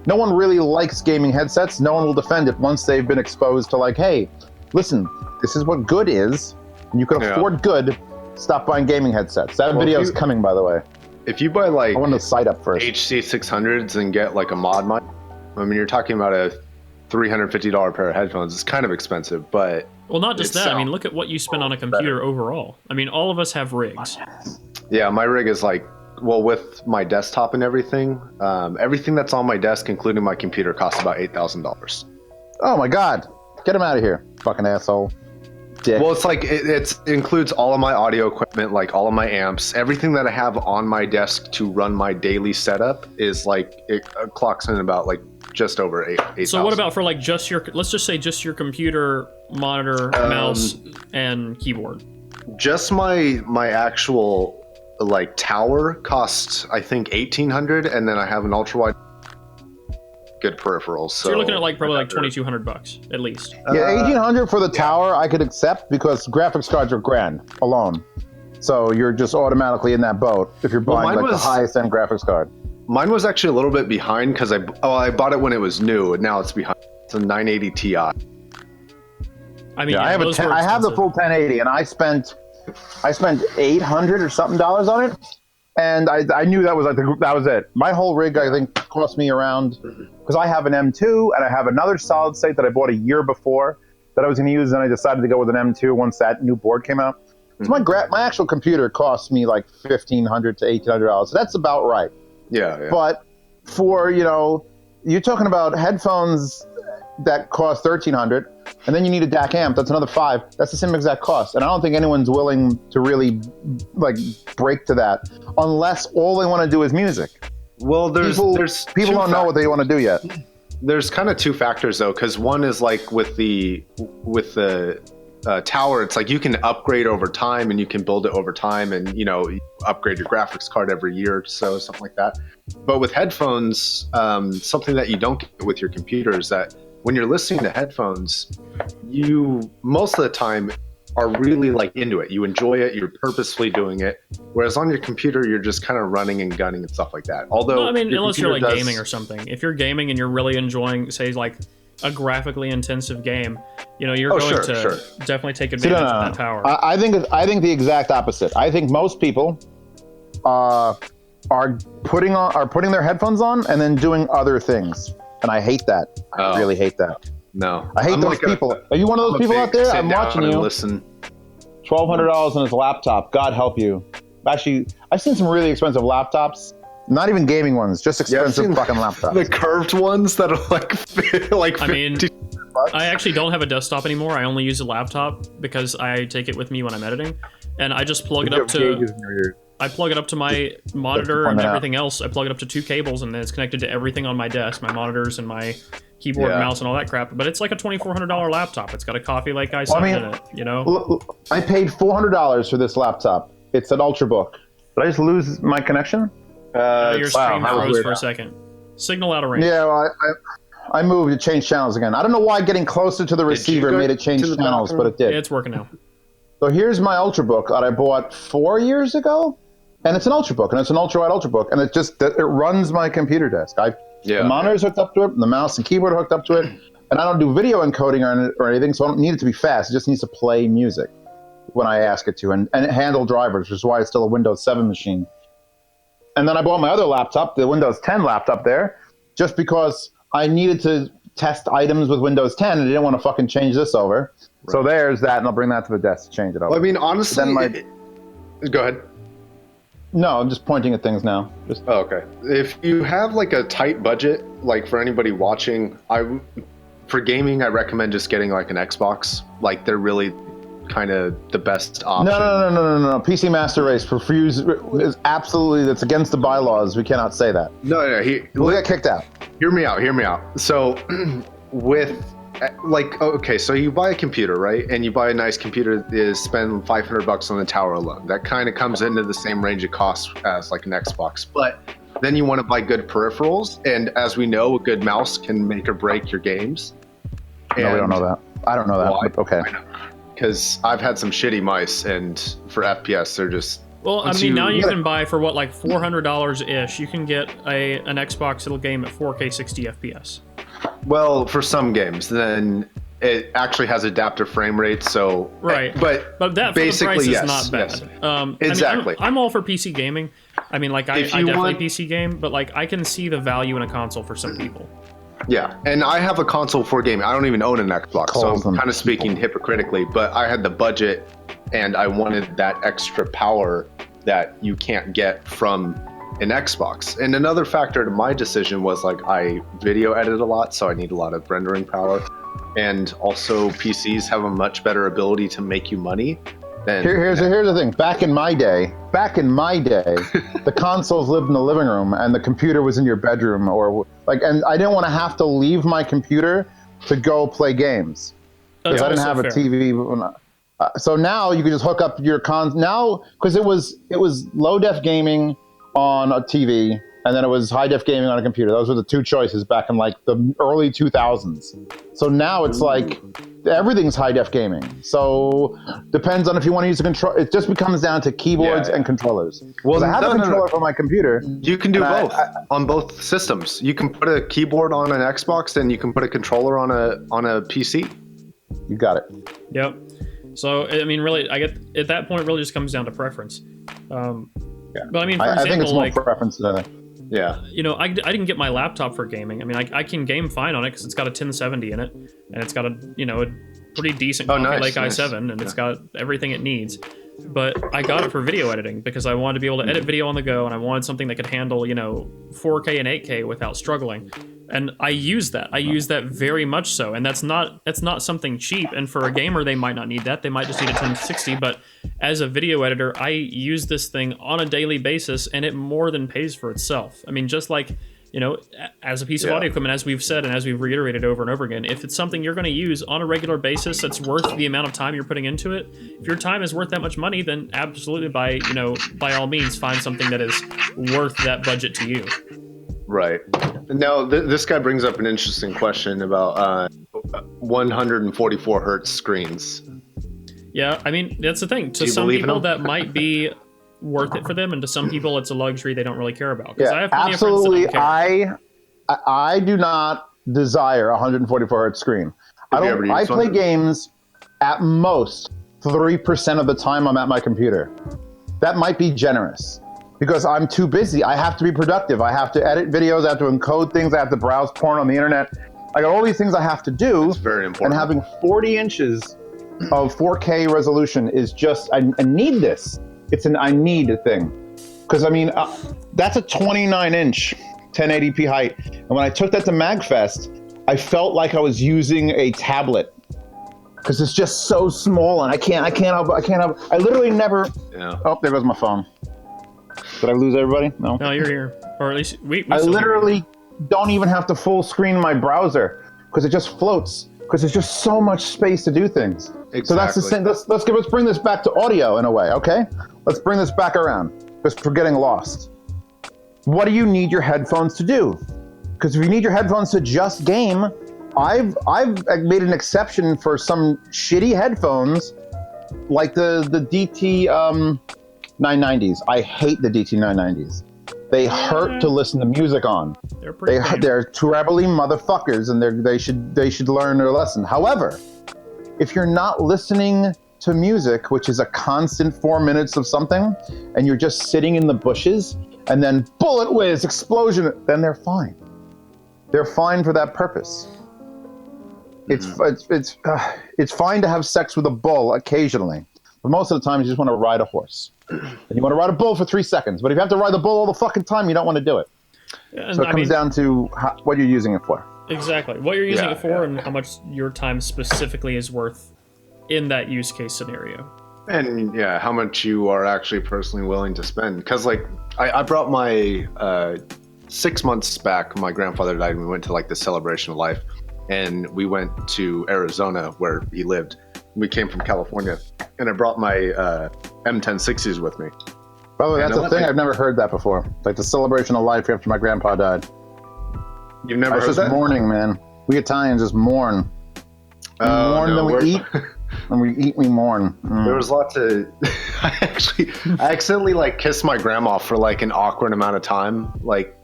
[SPEAKER 2] No one really likes gaming headsets. No one will defend it once they've been exposed to like, hey, listen, this is what good is. You can afford good. Stop buying gaming headsets. That video is coming, by the way.
[SPEAKER 3] If you buy like
[SPEAKER 2] I want to site up first.
[SPEAKER 3] HC600s and get like a mod mic, I mean, you're talking about a $350 pair of headphones. It's kind of expensive, but
[SPEAKER 1] well, not just that. I mean, look at what you spend on a computer overall. I mean, all of us have rigs.
[SPEAKER 3] Yeah, my rig is like, well, with my desktop and everything, everything that's on my desk, including my computer, costs about $8,000.
[SPEAKER 2] Oh my God, get him out of here, fucking asshole. Dick.
[SPEAKER 3] Well, it's like it includes all of my audio equipment, like all of my amps, everything that I have on my desk to run my daily setup is like it clocks in about like just over $8,000.
[SPEAKER 1] So what about for like just your, let's just say just your computer, monitor, mouse, and keyboard?
[SPEAKER 3] Just my actual like tower costs I think $1,800, and then I have an ultra wide. Good peripherals.
[SPEAKER 1] So you're looking at like probably like $2,200 at least.
[SPEAKER 2] Yeah, $1,800 for the tower I could accept because graphics cards are grand alone. So you're just automatically in that boat if you're buying like the highest end graphics card.
[SPEAKER 3] Mine was actually a little bit behind because I bought it when it was new, and now it's behind. It's a 980 Ti.
[SPEAKER 1] I mean,
[SPEAKER 2] I have the full 1080, and I spent $800 or something on it. And I knew that was it. My whole rig, I think, cost me around, because I have an M2 and I have another solid state that I bought a year before that I was going to use, and I decided to go with an M2 once that new board came out. So my actual computer cost me like $1,500 to $1,800. So that's about right.
[SPEAKER 3] Yeah.
[SPEAKER 2] But for, you're talking about headphones that cost $1,300, and then you need a DAC amp. That's another $500. That's the same exact cost, and I don't think anyone's willing to really like break to that unless all they want to do is music.
[SPEAKER 3] Well, people
[SPEAKER 2] don't know what they want to do yet.
[SPEAKER 3] There's kind of two factors though, because one is like with the tower, it's like you can upgrade over time and you can build it over time, and you upgrade your graphics card every year or so, something like that. But with headphones, something that you don't get with your computer is that when you're listening to headphones, you most of the time are really like into it. You enjoy it. You're purposefully doing it. Whereas on your computer, you're just kind of running and gunning and stuff like that. Although,
[SPEAKER 1] I mean, unless you're like gaming or something. If you're gaming and you're really enjoying, say, like a graphically intensive game, you're going to definitely take advantage of that power.
[SPEAKER 2] I think the exact opposite. I think most people are putting their headphones on and then doing other things. And I hate that. I really hate that.
[SPEAKER 3] No.
[SPEAKER 2] I hate those people. Are you one of those people out there? I'm watching you.
[SPEAKER 3] Listen.
[SPEAKER 2] $1,200 on his laptop. God help you. Actually, I've seen some really expensive laptops. Not even gaming ones, just expensive fucking laptops.
[SPEAKER 3] The curved ones that are like
[SPEAKER 1] I mean, I actually don't have a desktop anymore. I only use a laptop because I take it with me when I'm editing. And I just plug it up to... I plug it up to my monitor and everything else. I plug it up to 2 cables, and then it's connected to everything on my desk, my monitors and my keyboard and mouse and all that crap. But it's like a $2,400 laptop. It's got a coffee like I said in it,
[SPEAKER 2] I paid $400 for this laptop. It's an Ultrabook. Did I just lose my connection?
[SPEAKER 1] Your stream froze for a second. Signal out of range.
[SPEAKER 2] Yeah, well, I moved. It changed channels again. I don't know why getting closer to the receiver made it change channels, but it did.
[SPEAKER 1] Yeah, it's working now.
[SPEAKER 2] So here's my Ultrabook that I bought 4 years ago, and it's an Ultrabook, and it's an ultra-wide Ultrabook, and it runs my computer desk. The monitor's hooked up to it, and the mouse and keyboard are hooked up to it, and I don't do video encoding or anything, so I don't need it to be fast. It just needs to play music when I ask it to, and handle drivers, which is why it's still a Windows 7 machine. And then I bought my other laptop, the Windows 10 laptop there, just because I needed to test items with Windows 10 and I didn't want to fucking change this over. Right. So there's that, and I'll bring that to the desk to change it over.
[SPEAKER 3] Well, I mean, honestly, go ahead.
[SPEAKER 2] No, I'm just pointing at things now.
[SPEAKER 3] Oh, okay. If you have like a tight budget, like for anybody watching, for gaming, I recommend just getting like an Xbox. Like they're really kind of the best option.
[SPEAKER 2] No. PC Master Race is absolutely, that's against the bylaws. We cannot say that.
[SPEAKER 3] No.
[SPEAKER 2] We'll get kicked out.
[SPEAKER 3] Hear me out. So so you buy a computer, right? And you buy a nice computer, spend $500 on the tower alone. That kind of comes into the same range of cost as like an Xbox. But then you want to buy good peripherals. And as we know, a good mouse can make or break your games.
[SPEAKER 2] No, we don't know that. I don't know that,
[SPEAKER 3] well,
[SPEAKER 2] but okay.
[SPEAKER 3] Because I've had some shitty mice, and for FPS, they're just...
[SPEAKER 1] Well, I mean, now you can buy for what, like $400-ish, you can get an Xbox that'll game at 4K 60 FPS.
[SPEAKER 3] Well, for some games, then it actually has adaptive frame rate, so...
[SPEAKER 1] Right, but that basically, for the price is not bad.
[SPEAKER 3] Yes. Exactly.
[SPEAKER 1] I mean, I'm all for PC gaming. I mean, like, I definitely PC game, but like, I can see the value in a console for some people.
[SPEAKER 3] Yeah, and I have a console for gaming. I don't even own an Xbox, so I'm kind of speaking hypocritically, but I had the budget and I wanted that extra power that you can't get from an Xbox. And another factor to my decision was like I video edit a lot, so I need a lot of rendering power. And also PCs have a much better ability to make you money.
[SPEAKER 2] Here's the thing. Back in my day, the consoles lived in the living room and the computer was in your bedroom, and I didn't want to have to leave my computer to go play games because I didn't have a TV. So now you can just hook up your because it was low def gaming on a TV and then it was high def gaming on a computer. Those were the two choices back in like the early 2000s. So now it's like everything's high def gaming. So depends on if you want to use a control. It just becomes down to keyboards and controllers. Well, I have a controller for my computer.
[SPEAKER 3] You can do both on both systems. You can put a keyboard on an Xbox and you can put a controller on a PC.
[SPEAKER 2] You got it.
[SPEAKER 1] Yep. So I mean, really, I get at that point. It really just comes down to preference. But I mean, for example,
[SPEAKER 2] I think it's more preference than anything.
[SPEAKER 3] Yeah.
[SPEAKER 1] You know, I didn't get my laptop for gaming. I mean, I can game fine on it because it's got a 1070 in it, and it's got a pretty decent Coffee Lake i7, and it's got everything it needs. But I got it for video editing because I wanted to be able to edit video on the go, and I wanted something that could handle 4K and 8K without struggling. And I use that. I use that very much so, and that's not something cheap. And for a gamer, they might not need that. They might just need a 1060. But as a video editor, I use this thing on a daily basis, and it more than pays for itself. I mean, just like as a piece of audio equipment, as we've said and as we've reiterated over and over again, if it's something you're going to use on a regular basis that's worth the amount of time you're putting into it, if your time is worth that much money, then absolutely by all means find something that is worth that budget to you.
[SPEAKER 3] Right. Now, this guy brings up an interesting question about 144 hertz screens.
[SPEAKER 1] Yeah, I mean, that's the thing. To some people, that might be worth it for them, and to some people, it's a luxury they don't really care about.
[SPEAKER 2] Yeah, I have absolutely. I do not desire a 144 hertz screen. I play games at most 3% of the time I'm at my computer. That might be generous. Because I'm too busy. I have to be productive. I have to edit videos. I have to encode things. I have to browse porn on the internet. I got all these things I have to do.
[SPEAKER 3] It's very important.
[SPEAKER 2] And having 40 inches of 4K resolution is just, I need this. It's an I need thing. Because, I mean, that's a 29-inch 1080p height. And when I took that to MagFest, I felt like I was using a tablet. Because it's just so small, and I literally never. Yeah. Oh, there goes my phone. Did I lose everybody? No.
[SPEAKER 1] No, you're here. Or at least we
[SPEAKER 2] I literally don't even have to full screen my browser because it just floats because there's just so much space to do things. Exactly. So that's the thing. Let's bring this back to audio in a way, okay? Let's bring this back around because we're getting lost. What do you need your headphones to do? Because if you need your headphones to just game, I've made an exception for some shitty headphones, like the DT 990s. I hate the DT 990s. They hurt to listen to music on. They're trebly motherfuckers, and they should learn their lesson. However, if you're not listening to music, which is a constant 4 minutes of something, and you're just sitting in the bushes, and then bullet whiz, explosion, then they're fine. They're fine for that purpose. It's fine to have sex with a bull occasionally, but most of the time you just want to ride a horse. And you want to ride a bull for 3 seconds, but if you have to ride the bull all the fucking time, you don't want to do it. Yeah, so it comes down to what you're using it for.
[SPEAKER 1] Exactly. What you're using it for and how much your time specifically is worth in that use case scenario.
[SPEAKER 3] And how much you are actually personally willing to spend. Because like I brought my 6 months back, my grandfather died, and we went to like the celebration of life. And we went to Arizona where he lived. We came from California, and I brought my M1060s with me.
[SPEAKER 2] By the way, that's a thing. I've never heard that before. Like the celebration of life after my grandpa died.
[SPEAKER 3] You've never heard that? It's just
[SPEAKER 2] mourning, man. We Italians just mourn. We mourn, then we eat. When we eat, we mourn.
[SPEAKER 3] There was lots of... I accidentally like kissed my grandma for like an awkward amount of time. Like,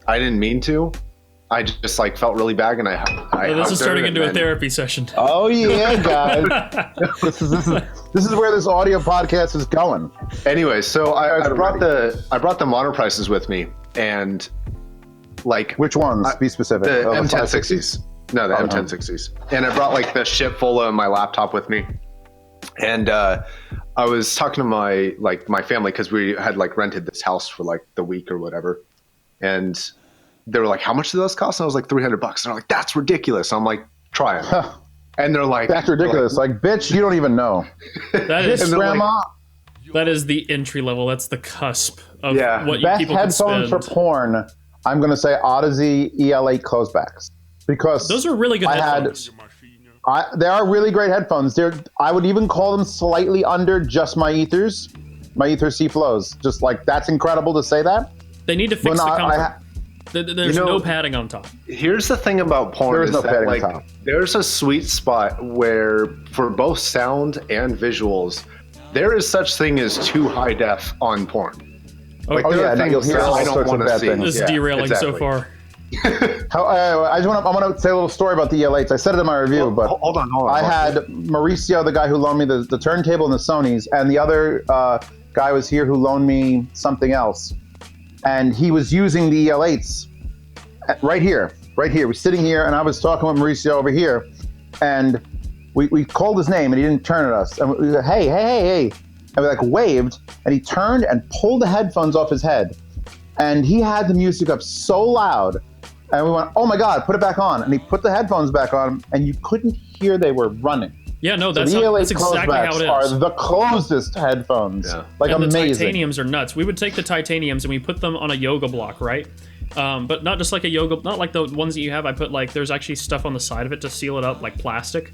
[SPEAKER 3] I didn't mean to. I just like felt really bad, and
[SPEAKER 1] this is turning into a therapy session.
[SPEAKER 2] Oh yeah, guys. this is where this audio podcast is going.
[SPEAKER 3] Anyway, so I brought the monitor prices with me, and like
[SPEAKER 2] which ones? Be specific.
[SPEAKER 3] The M1060s. No, the M1060s. And I brought like the ship full of my laptop with me, and I was talking to my family because we had like rented this house for like the week or whatever, and they were like, how much do those cost? And I was like, $300. And they're like, that's ridiculous. I'm like, try it. And they're like,
[SPEAKER 2] that's ridiculous. Like, bitch, you don't even know.
[SPEAKER 1] That is
[SPEAKER 2] grandma.
[SPEAKER 1] That is the entry level. That's the cusp of what
[SPEAKER 2] best
[SPEAKER 1] people can spend.
[SPEAKER 2] Headphones for porn, I'm going to say Odyssey EL8 closebacks. Because
[SPEAKER 1] those are really good headphones.
[SPEAKER 2] They are really great headphones. I would even call them slightly under just my Ethers C Flows. Just like, that's incredible to say that.
[SPEAKER 1] They need to fix the comfort. There's no padding on top.
[SPEAKER 3] Here's the thing about porn.
[SPEAKER 2] There's no padding on top.
[SPEAKER 3] There's a sweet spot where, for both sound and visuals, there is such thing as too high def on porn.
[SPEAKER 1] Like,
[SPEAKER 2] you'll hear
[SPEAKER 3] I don't want to see.
[SPEAKER 1] This is derailing so far.
[SPEAKER 2] I want to say a little story about the EL8s. I said it in my review, but
[SPEAKER 3] hold on.
[SPEAKER 2] I had Mauricio, the guy who loaned me the turntable and the Sonys, and the other guy was here who loaned me something else. And he was using the EL8s right here. We're sitting here, and I was talking with Mauricio over here, and we called his name, and he didn't turn at us. And we said, hey. And we like waved, and he turned and pulled the headphones off his head. And he had the music up so loud, and we went, oh my God, put it back on. And he put the headphones back on, and you couldn't hear they were running.
[SPEAKER 1] Yeah, no, that's exactly how it is.
[SPEAKER 2] Are the closest headphones. Yeah. Like, and amazing.
[SPEAKER 1] The titaniums are nuts. We would take the titaniums and we put them on a yoga block, right? But not just like a yoga, not like the ones that you have. I put like, there's actually stuff on the side of it to seal it up, like plastic.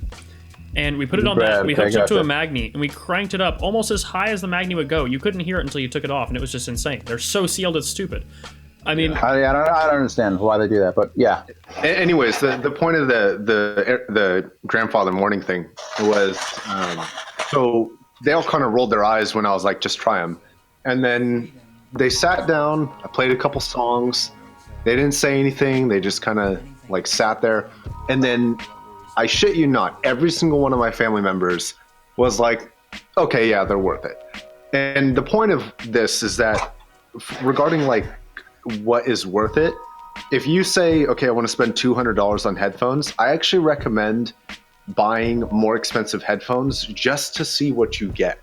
[SPEAKER 1] And we put it on that. We hooked it up to a Magni, and we cranked it up almost as high as the Magni would go. You couldn't hear it until you took it off, and it was just insane. They're so sealed, it's stupid. I mean,
[SPEAKER 2] I don't understand why they do that, but yeah.
[SPEAKER 3] Anyways, the point of the grandfather mourning thing was, so they all kind of rolled their eyes when I was like, just try them, and then they sat down. I played a couple songs. They didn't say anything. They just kind of like sat there, and then I shit you not, every single one of my family members was like, okay, yeah, they're worth it. And the point of this is that regarding like what is worth it, if you say, okay, I want to spend $200 on headphones, I actually recommend buying more expensive headphones just to see what you get.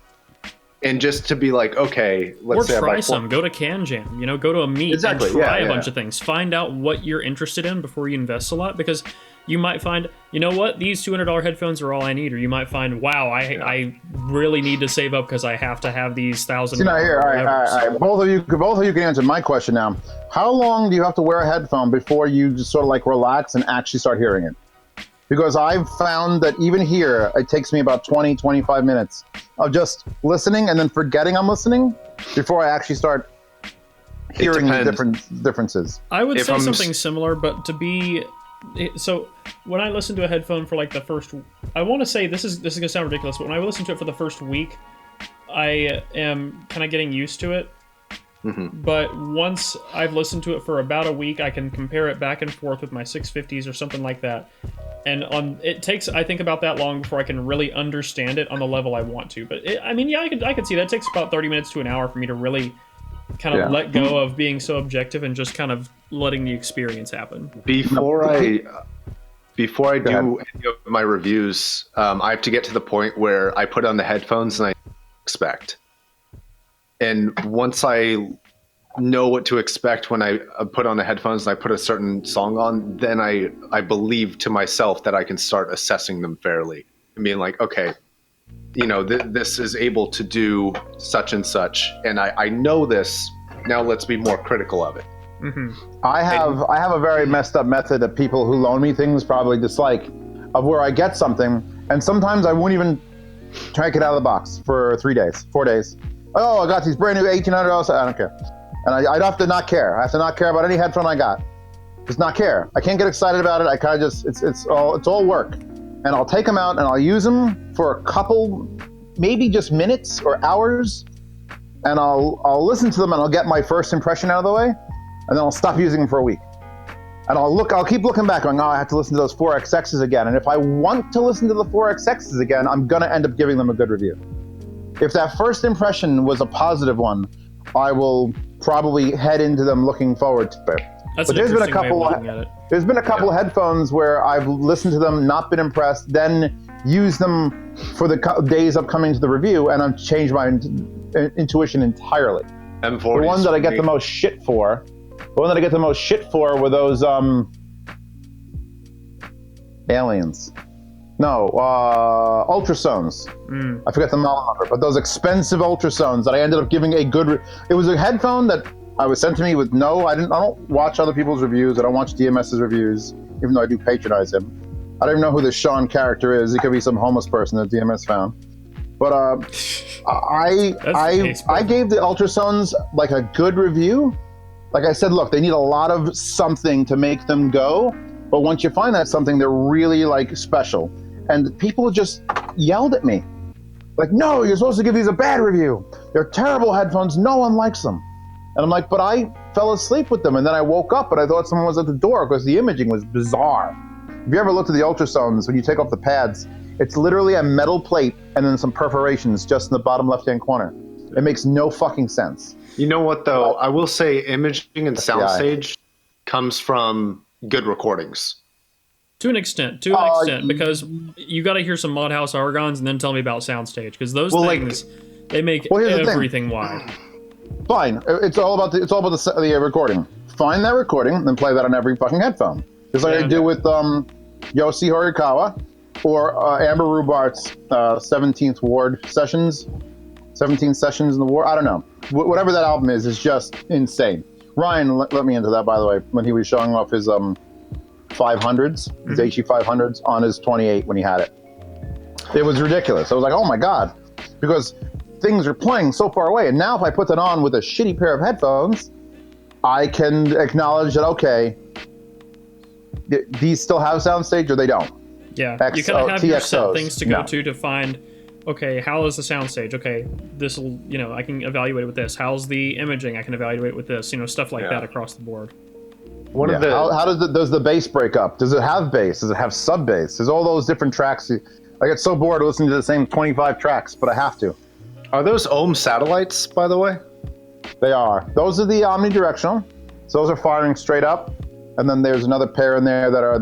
[SPEAKER 3] And just to be like, okay, let's say
[SPEAKER 1] try some. Go to CanJam, go to a meet and try a bunch of things. Find out what you're interested in before you invest a lot, because you might find, you know what, these $200 headphones are all I need, or you might find, wow, I really need to save up because I have to have these $1,000.
[SPEAKER 2] Here, all right. Both of you can answer my question now. How long do you have to wear a headphone before you just sort of like relax and actually start hearing it? Because I've found that even here, it takes me about 20, 25 minutes of just listening and then forgetting I'm listening before I actually start hearing the differences.
[SPEAKER 1] I would say something similar, but to be so when I listen to a headphone for like the first, I want to say this is gonna sound ridiculous, but when I listen to it for the first week, I am kind of getting used to it. Mm-hmm. But once I've listened to it for about a week, I can compare it back and forth with my 650s or something like that. And it takes, I think, about that long before I can really understand it on the level I want to. But I could see that. It takes about 30 minutes to an hour for me to really kind of let go of being so objective and just kind of letting the experience happen.
[SPEAKER 3] Before I do any of my reviews, I have to get to the point where I put on the headphones and I expect. And once I know what to expect when I put on the headphones and I put a certain song on, then I believe to myself that I can start assessing them fairly and being like, okay, this is able to do such and such, and I know this. Now let's be more critical of it.
[SPEAKER 1] Mm-hmm.
[SPEAKER 2] I have a very messed up method that people who loan me things probably dislike, of where I get something and sometimes I won't even take it out of the box for 3 days, 4 days. Oh, I got these brand new $1,800. I don't care. And I have to not care. I have to not care about any headphone I got. Just not care. I can't get excited about it. I kind of just, it's all work. And I'll take them out and I'll use them for a couple, maybe just minutes or hours. And I'll listen to them and I'll get my first impression out of the way. And then I'll stop using them for a week. And I'll keep looking back going, I have to listen to those 4XXs again. And if I want to listen to the 4XXs again, I'm going to end up giving them a good review. If that first impression was a positive one, I will probably head into them looking forward to it.
[SPEAKER 1] That's an interesting way of looking at it.
[SPEAKER 2] There's been a couple of headphones where I've listened to them, not been impressed, then used them for the days upcoming to the review, and I've changed my intuition entirely.
[SPEAKER 3] M40s.
[SPEAKER 2] The one that I get the most shit for, were those aliens. No, ultrasones. I forget the model number, but those expensive ultrasones that I ended up giving a good. It was a headphone that I was sent to me with I don't watch other people's reviews. I don't watch DMS's reviews, even though I do patronize him. I don't even know who this Sean character is. He could be some homeless person that DMS found. But I gave the ultrasones like a good review. Like I said, look, they need a lot of something to make them go. But once you find that something, they're really like special. And people just yelled at me. Like, no, you're supposed to give these a bad review. They're terrible headphones. No one likes them. And I'm like, but I fell asleep with them. And then I woke up, but I thought someone was at the door because the imaging was bizarre. If you ever looked at the ultrasounds, when you take off the pads, it's literally a metal plate and then some perforations just in the bottom left-hand corner. It makes no fucking sense.
[SPEAKER 3] You know what, though? I will say imaging and soundstage comes from good recordings.
[SPEAKER 1] To an extent, because you got to hear some Modhouse Argons and then tell me about soundstage, because those things, they make everything wide.
[SPEAKER 2] Fine, it's all about the recording. Find that recording, then play that on every fucking headphone. Just like I do with Yoshi Horikawa or Amber Rubart's 17th Ward sessions, 17 sessions in the Ward. I don't know. Whatever that album is just insane. Ryan let me into that, by the way, when he was showing off his 500s, his HE 500s on his 28 when he had it. It was ridiculous. I was like, oh my God, because things are playing so far away. And now if I put that on with a shitty pair of headphones, I can acknowledge that, okay, these still have soundstage or they don't.
[SPEAKER 1] Yeah, you kind of have your set things to go to find, okay, how is the soundstage? Okay, this will, I can evaluate it with this. How's the imaging? I can evaluate it with this, stuff like that across the board.
[SPEAKER 2] How does the bass break up? Does it have bass? Does it have sub bass? There's all those different tracks. I get so bored listening to the same 25 tracks, but I have to.
[SPEAKER 3] Are those ohm satellites, by the way?
[SPEAKER 2] They are. Those are the omnidirectional. So those are firing straight up. And then there's another pair in there that are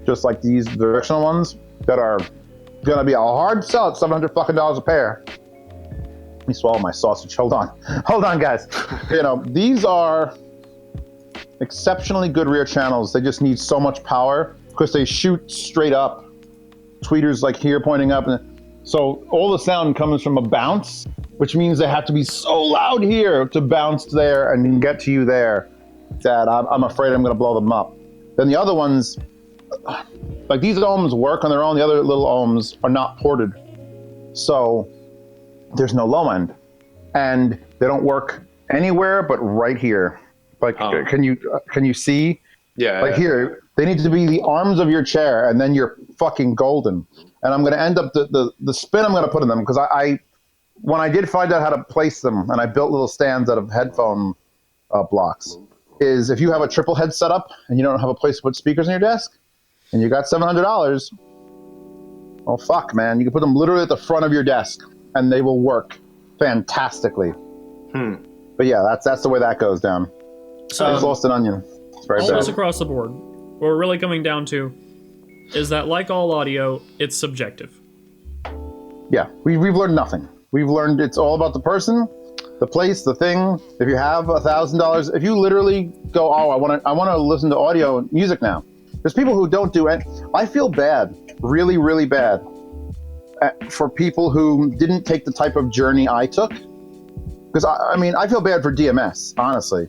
[SPEAKER 2] just like these directional ones that are going to be a hard sell at $700 fucking a pair. Let me swallow my sausage. Hold on, guys. These are exceptionally good rear channels. They just need so much power because they shoot straight up. Tweeters like here pointing up. So all the sound comes from a bounce, which means they have to be so loud here to bounce there and get to you there that I'm afraid I'm going to blow them up. Then the other ones, like these ohms work on their own. The other little ohms are not ported. So there's no low end. And they don't work anywhere but right here. Like, can you see?
[SPEAKER 3] Yeah.
[SPEAKER 2] Like here, they need to be the arms of your chair, and then you're fucking golden. And I'm going to end up the spin I'm going to put in them, because I when I did find out how to place them, and I built little stands out of headphone blocks, is if you have a triple head setup and you don't have a place to put speakers on your desk, and you got $700, oh fuck, man, you can put them literally at the front of your desk, and they will work fantastically. But yeah, that's the way that goes down.
[SPEAKER 1] So
[SPEAKER 2] I just lost an onion. It's very
[SPEAKER 1] almost
[SPEAKER 2] bad.
[SPEAKER 1] across the board, what we're really coming down to is that, like all audio, it's subjective.
[SPEAKER 2] Yeah, we've learned nothing. We've learned it's all about the person, the place, the thing. If you have $1,000, if you literally go, oh, I want to listen to audio music now. There's people who don't do it. I feel bad, really, really bad, for people who didn't take the type of journey I took. Because I mean, I feel bad for DMS, honestly.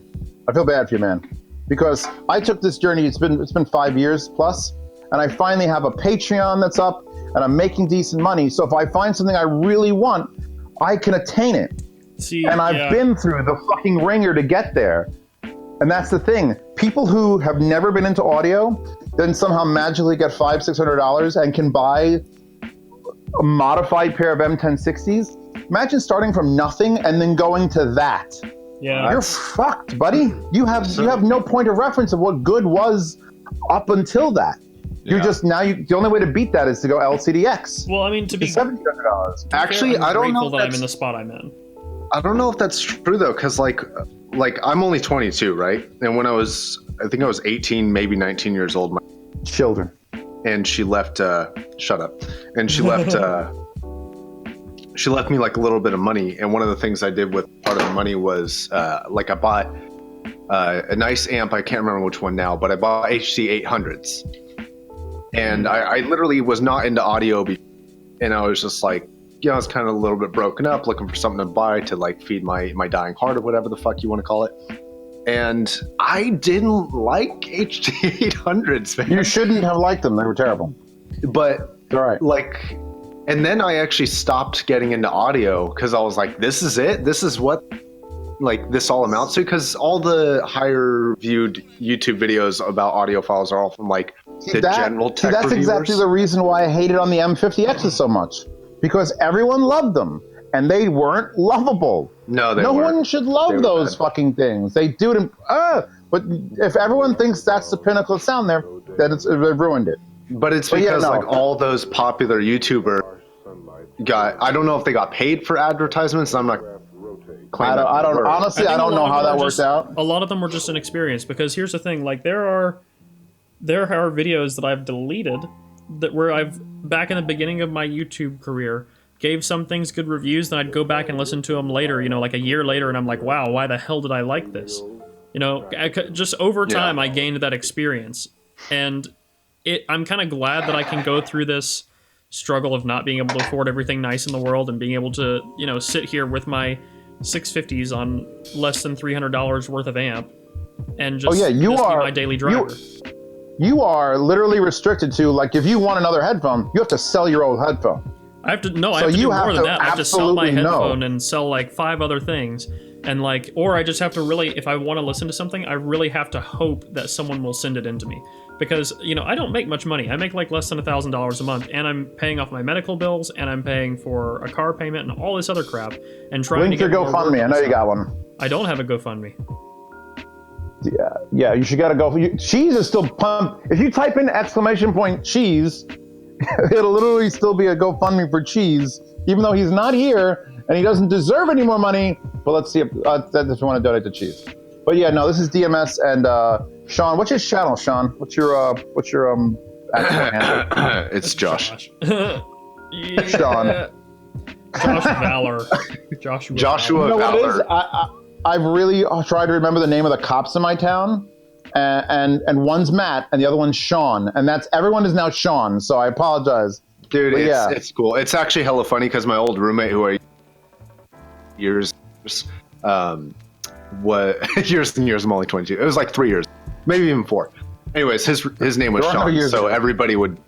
[SPEAKER 2] I feel bad for you, man, because I took this journey. It's been 5 years plus, and I finally have a Patreon that's up, and I'm making decent money. So if I find something I really want, I can attain it. And I've been through the fucking ringer to get there. And that's the thing. People who have never been into audio then somehow magically get $500-$600 and can buy a modified pair of M1060s. Imagine starting from nothing and then going to that.
[SPEAKER 1] Yeah,
[SPEAKER 2] you're fucked, buddy. You have no point of reference of what good was up until that. You're just the only way to beat that is to go LCDX.
[SPEAKER 1] Well, I mean, to be
[SPEAKER 2] $1,700.
[SPEAKER 3] Actually, I don't know
[SPEAKER 1] that I'm in the spot I'm in.
[SPEAKER 3] I don't know if that's true though, because like I'm only 22, right? And when I think I was 18, maybe 19 years old.
[SPEAKER 2] Children.
[SPEAKER 3] And she left. Shut up. And she left. She left me like a little bit of money, and one of the things I did with part of the money was like I bought a nice amp. I can't remember which one now, but I bought HC 800s, and I literally was not into audio, and I was just like, I was kind of a little bit broken up, looking for something to buy to like feed my dying heart or whatever the fuck you want to call it. And I didn't like HC 800s, man.
[SPEAKER 2] You shouldn't have liked them. They were terrible.
[SPEAKER 3] But
[SPEAKER 2] all right,
[SPEAKER 3] like. And then I actually stopped getting into audio because I was like, this is it? This is what like this all amounts to? Because all the higher viewed YouTube videos about audiophiles are all from like general tech
[SPEAKER 2] that's
[SPEAKER 3] reviewers.
[SPEAKER 2] Exactly the reason why I hated on the M50Xs so much. Because everyone loved them and they weren't lovable.
[SPEAKER 3] No,
[SPEAKER 2] no one should love those fucking things. They do them. But if everyone thinks that's the pinnacle of sound there, then they've ruined it.
[SPEAKER 3] But it's because like all those popular YouTubers I don't know if they got paid for advertisements. I'm not claiming. I don't honestly. I don't know how that worked out.
[SPEAKER 1] A lot of them were just an experience, because here's the thing: like there are videos that I've deleted where I've back in the beginning of my YouTube career gave some things good reviews, then I'd go back and listen to them later, like a year later, and I'm like, wow, why the hell did I like this? Just over time, I gained that experience, and I'm kind of glad that I can go through this struggle of not being able to afford everything nice in the world and being able to, sit here with my 650s on less than $300 worth of amp and just, be my daily driver.
[SPEAKER 2] You are literally restricted to, like, if you want another headphone, you have to sell your old headphone.
[SPEAKER 1] I have to do more than that. I have to sell my headphone and sell like 5 other things. And like, or I just have to really, if I want to listen to something, I really have to hope that someone will send it in to me. Because, I don't make much money. I make like less than $1,000 a month, and I'm paying off my medical bills, and I'm paying for a car payment and all this other crap, and trying to get more
[SPEAKER 2] GoFundMe. I know you got one.
[SPEAKER 1] I don't have a GoFundMe.
[SPEAKER 2] Yeah, you should gotta go. Cheese is still pumped. If you type in !cheese, it'll literally still be a GoFundMe for Cheese, even though he's not here and he doesn't deserve any more money. But let's see if you want to donate to Cheese. But yeah, no, this is DMS and Sean. What's your channel, Sean? What's your handle?
[SPEAKER 3] It's Josh.
[SPEAKER 1] Yeah.
[SPEAKER 2] Sean.
[SPEAKER 1] Josh Valour.
[SPEAKER 3] Joshua
[SPEAKER 2] Valour.
[SPEAKER 3] Valour.
[SPEAKER 2] What is? I've really tried to remember the name of the cops in my town, and one's Matt and the other one's Sean, and everyone is now Sean. So I apologize,
[SPEAKER 3] dude. It's cool. It's actually hella funny because my old roommate, who I years years and years. I'm only 22. It was like 3 years, maybe even 4. Anyways, his name was Sean, so everybody would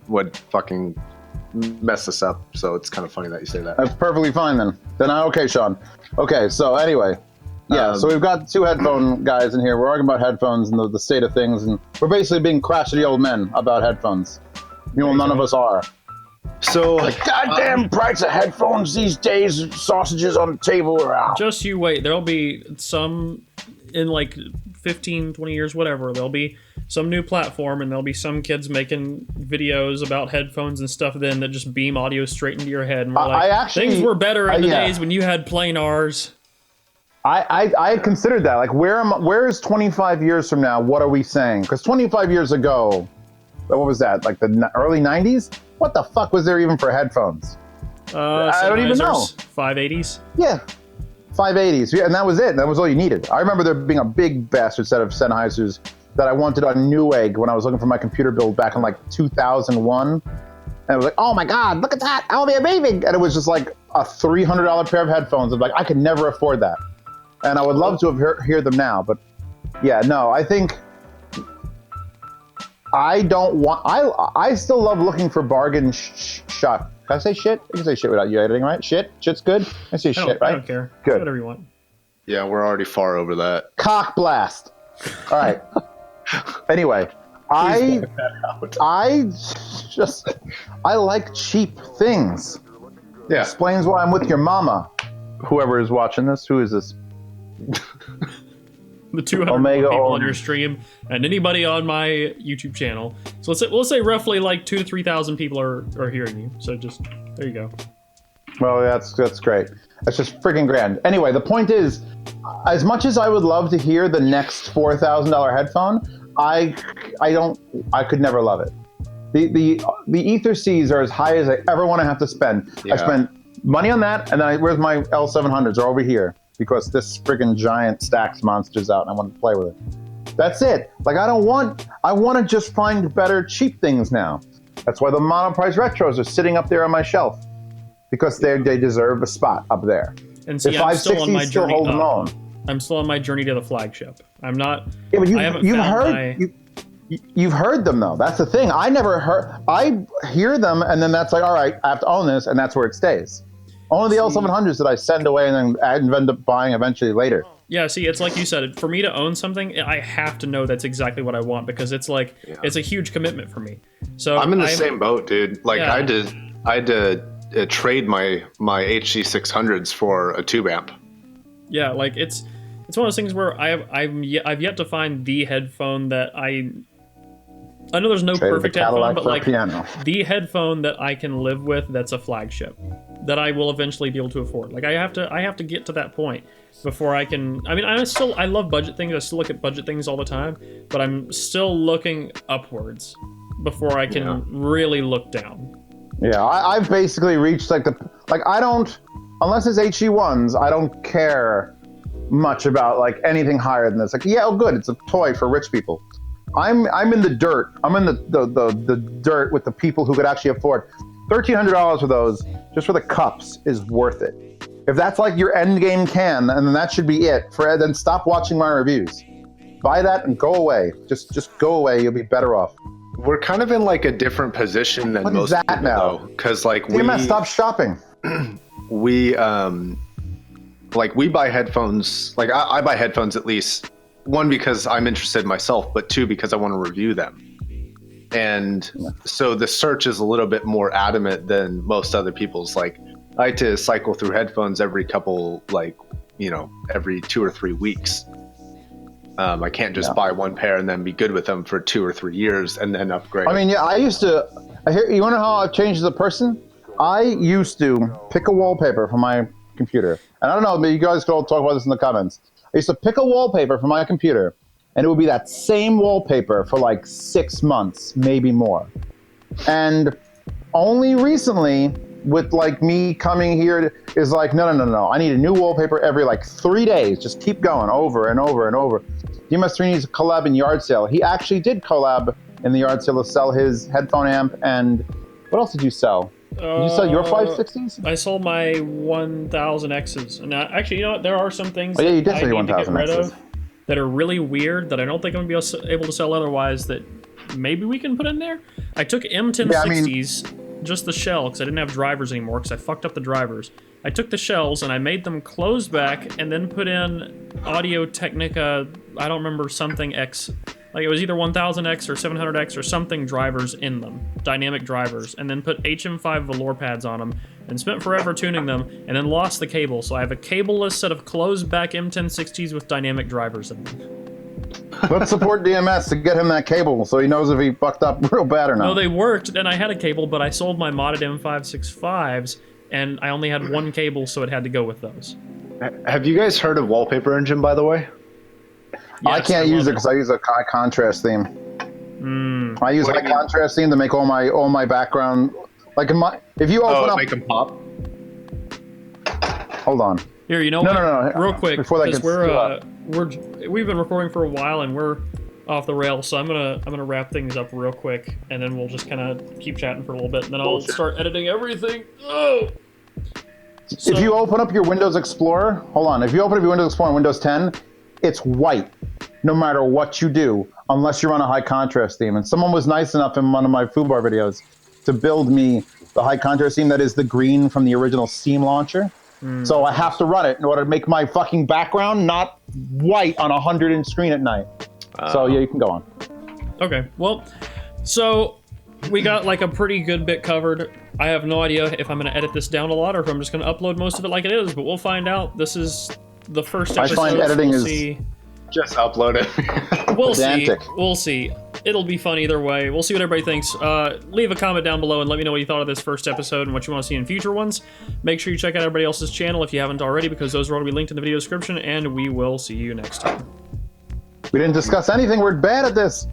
[SPEAKER 3] fucking mess this up. So it's kind of funny that you say that.
[SPEAKER 2] That's perfectly fine then. Okay, Sean. Okay, so anyway, Yeah, so we've got two headphone guys in here. We're arguing about headphones and the state of things, and we're basically being crotchety old men about headphones. You know, none of us are.
[SPEAKER 3] So,
[SPEAKER 2] goddamn price of headphones these days, sausages on the table are out.
[SPEAKER 1] Just you wait. There'll be some in like 15, 20 years, whatever. There'll be some new platform, and there'll be some kids making videos about headphones and stuff then that just beam audio straight into your head. And we're like, things were better in the days when you had plain R's.
[SPEAKER 2] I considered that. Like, where is 25 years from now? What are we saying? Because 25 years ago, what was that? Like the early 90s? What the fuck was there even for headphones? I don't even know.
[SPEAKER 1] 580s?
[SPEAKER 2] Yeah. 580s. Yeah, and that was it. That was all you needed. I remember there being a big bastard set of Sennheisers that I wanted on Newegg when I was looking for my computer build back in like 2001. And I was like, oh my God, look at that. I'll be amazing. And it was just like a $300 pair of headphones. I'm like, I could never afford that. And I would love to have hear them now. But yeah, no, I think I don't want, I still love looking for bargain shot. Can I say shit? You can say shit without you editing, right? Shit's good? I say shit, right?
[SPEAKER 1] I don't care.
[SPEAKER 2] Good.
[SPEAKER 1] Say whatever you want.
[SPEAKER 3] yeah, we're already far over that.
[SPEAKER 2] Cock blast. All right. Anyway, I like cheap things.
[SPEAKER 3] Yeah.
[SPEAKER 2] Explains why I'm with your mama. Whoever is watching this, who is this?
[SPEAKER 1] The 200
[SPEAKER 2] Omega
[SPEAKER 1] people
[SPEAKER 2] Om.
[SPEAKER 1] on your stream and anybody on my YouTube channel. So we'll say roughly like 2,000 to 3,000 people are hearing you. So just there you go.
[SPEAKER 2] Well, that's great. That's just freaking grand. Anyway, the point is, as much as I would love to hear the next $4,000 headphone, I could never love it. The Ether Cs are as high as I ever want to have to spend.
[SPEAKER 3] Yeah.
[SPEAKER 2] I spent money on that, and then where's my L700s? They're over here because this friggin' giant Stax monster's out, and I want to play with it. That's it. Like I want to just find better cheap things now. That's why the monoprice retros are sitting up there on my shelf because they deserve a spot up there.
[SPEAKER 1] And see,
[SPEAKER 2] the
[SPEAKER 1] I'm still on my
[SPEAKER 2] 560s still
[SPEAKER 1] journey
[SPEAKER 2] hold them
[SPEAKER 1] up.
[SPEAKER 2] on.
[SPEAKER 1] I'm still on my journey to the flagship. I'm not.
[SPEAKER 2] Yeah, but
[SPEAKER 1] I haven't found
[SPEAKER 2] you've heard them though. That's the thing. I never heard. I hear them, and then that's like, all right, I have to own this, and that's where it stays. Only the L700s that I send away and then I end up buying eventually later.
[SPEAKER 1] Yeah, see, it's like you said. For me to own something, I have to know that's exactly what I want because it's like it's a huge commitment for me. So
[SPEAKER 3] I'm in the same boat, dude. Like
[SPEAKER 1] Yeah.
[SPEAKER 3] I had to trade my HC600s for a tube amp.
[SPEAKER 1] Yeah, like it's one of those things where I've yet to find the headphone that I know there's no
[SPEAKER 2] Traded
[SPEAKER 1] perfect
[SPEAKER 2] the
[SPEAKER 1] headphone,
[SPEAKER 2] Cadillac
[SPEAKER 1] but
[SPEAKER 2] for a
[SPEAKER 1] like
[SPEAKER 2] piano.
[SPEAKER 1] the headphone that I can live with that's a flagship that I will eventually be able to afford. Like I have to get to that point before I can. I mean, I love budget things. I still look at budget things all the time, but I'm still looking upwards before I can really look down.
[SPEAKER 2] Yeah, I've basically reached I don't, unless it's HE1s, I don't care much about like anything higher than this. Like, yeah, oh good, it's a toy for rich people. I'm in the dirt. I'm in the dirt with the people who could actually afford $1,300 for those just for the cups is worth it. If that's like your end game can, and then that should be it. Then stop watching my reviews. Buy that and go away. Just go away. You'll be better off.
[SPEAKER 3] We're kind of in like a different position than
[SPEAKER 2] What is
[SPEAKER 3] most
[SPEAKER 2] that
[SPEAKER 3] people,
[SPEAKER 2] now?
[SPEAKER 3] though, because like
[SPEAKER 2] DMS, stop shopping.
[SPEAKER 3] we buy headphones. Like I buy headphones at least. One, because I'm interested myself, but two, because I want to review them. And so the search is a little bit more adamant than most other people's. Like I like to cycle through headphones every 2 or 3 weeks. I can't just buy one pair and then be good with them for 2 or 3 years and then upgrade.
[SPEAKER 2] I mean, yeah, you want to know how I've changed as a person? I used to pick a wallpaper for my computer. And I don't know, maybe you guys could all talk about this in the comments. I used to pick a wallpaper for my computer, and it would be that same wallpaper for like 6 months, maybe more. And only recently, with like me coming here, is like, no. I need a new wallpaper every like 3 days. Just keep going over and over and over. DMS3 needs a collab in yard sale. He actually did collab in the yard sale to sell his headphone amp. And what else did you sell? Did you sell your 560s?
[SPEAKER 1] I sold my 1000Xs. And actually, you know what? There are some things
[SPEAKER 2] Oh, yeah, you did
[SPEAKER 1] that I
[SPEAKER 2] sell your
[SPEAKER 1] need to get rid
[SPEAKER 2] 1000Xs.
[SPEAKER 1] of that are really weird that I don't think I'm going to be able to sell otherwise that maybe we can put in there. I took M1060s, just the shell, because I didn't have drivers anymore because I fucked up the drivers. I took the shells and I made them closed back and then put in Audio Technica, I don't remember something X, like it was either 1000X or 700X or something drivers in them, dynamic drivers, and then put HM5 velour pads on them and spent forever tuning them and then lost the cable. So I have a cableless set of closed back M1060s with dynamic drivers in them.
[SPEAKER 2] Let's support DMS to get him that cable so he knows if he fucked up real bad or not.
[SPEAKER 1] No, they worked, and I had a cable, but I sold my modded M565s, and I only had one cable, so it had to go with those.
[SPEAKER 3] Have you guys heard of Wallpaper Engine, by the way?
[SPEAKER 2] Yes, I can't use it because I use a high contrast theme. I use high contrast theme to make all my background. Like if you open up,
[SPEAKER 3] make them pop.
[SPEAKER 2] Hold on.
[SPEAKER 1] Here, you know what?
[SPEAKER 2] No.
[SPEAKER 1] Real quick,
[SPEAKER 2] Before that
[SPEAKER 1] because we've been recording for a while and we're off the rails, so I'm gonna wrap things up real quick, and then we'll just kind of keep chatting for a little bit, and then I'll start editing everything. Oh. So,
[SPEAKER 2] if you open up your Windows Explorer, hold on. If you open up your Windows Explorer in Windows 10, it's white, no matter what you do, unless you run a high contrast theme. And someone was nice enough in one of my foobar videos to build me the high contrast theme that is the green from the original Steam launcher. So I have to run it in order to make my fucking background not white on a 100-inch screen at night. So yeah, you can go on.
[SPEAKER 1] Okay, well, so we got like a pretty good bit covered. I have no idea if I'm going to edit this down a lot or if I'm just going to upload most of it like it is, but we'll find out. This is the first episode.
[SPEAKER 2] I find editing is...
[SPEAKER 3] Just upload it.
[SPEAKER 1] We'll see. We'll see. It'll be fun either way. We'll see what everybody thinks. Leave a comment down below and let me know what you thought of this first episode and what you want to see in future ones. Make sure you check out everybody else's channel if you haven't already, because those are all going to be linked in the video description, and we will see you next time.
[SPEAKER 2] We didn't discuss anything. We're bad at this.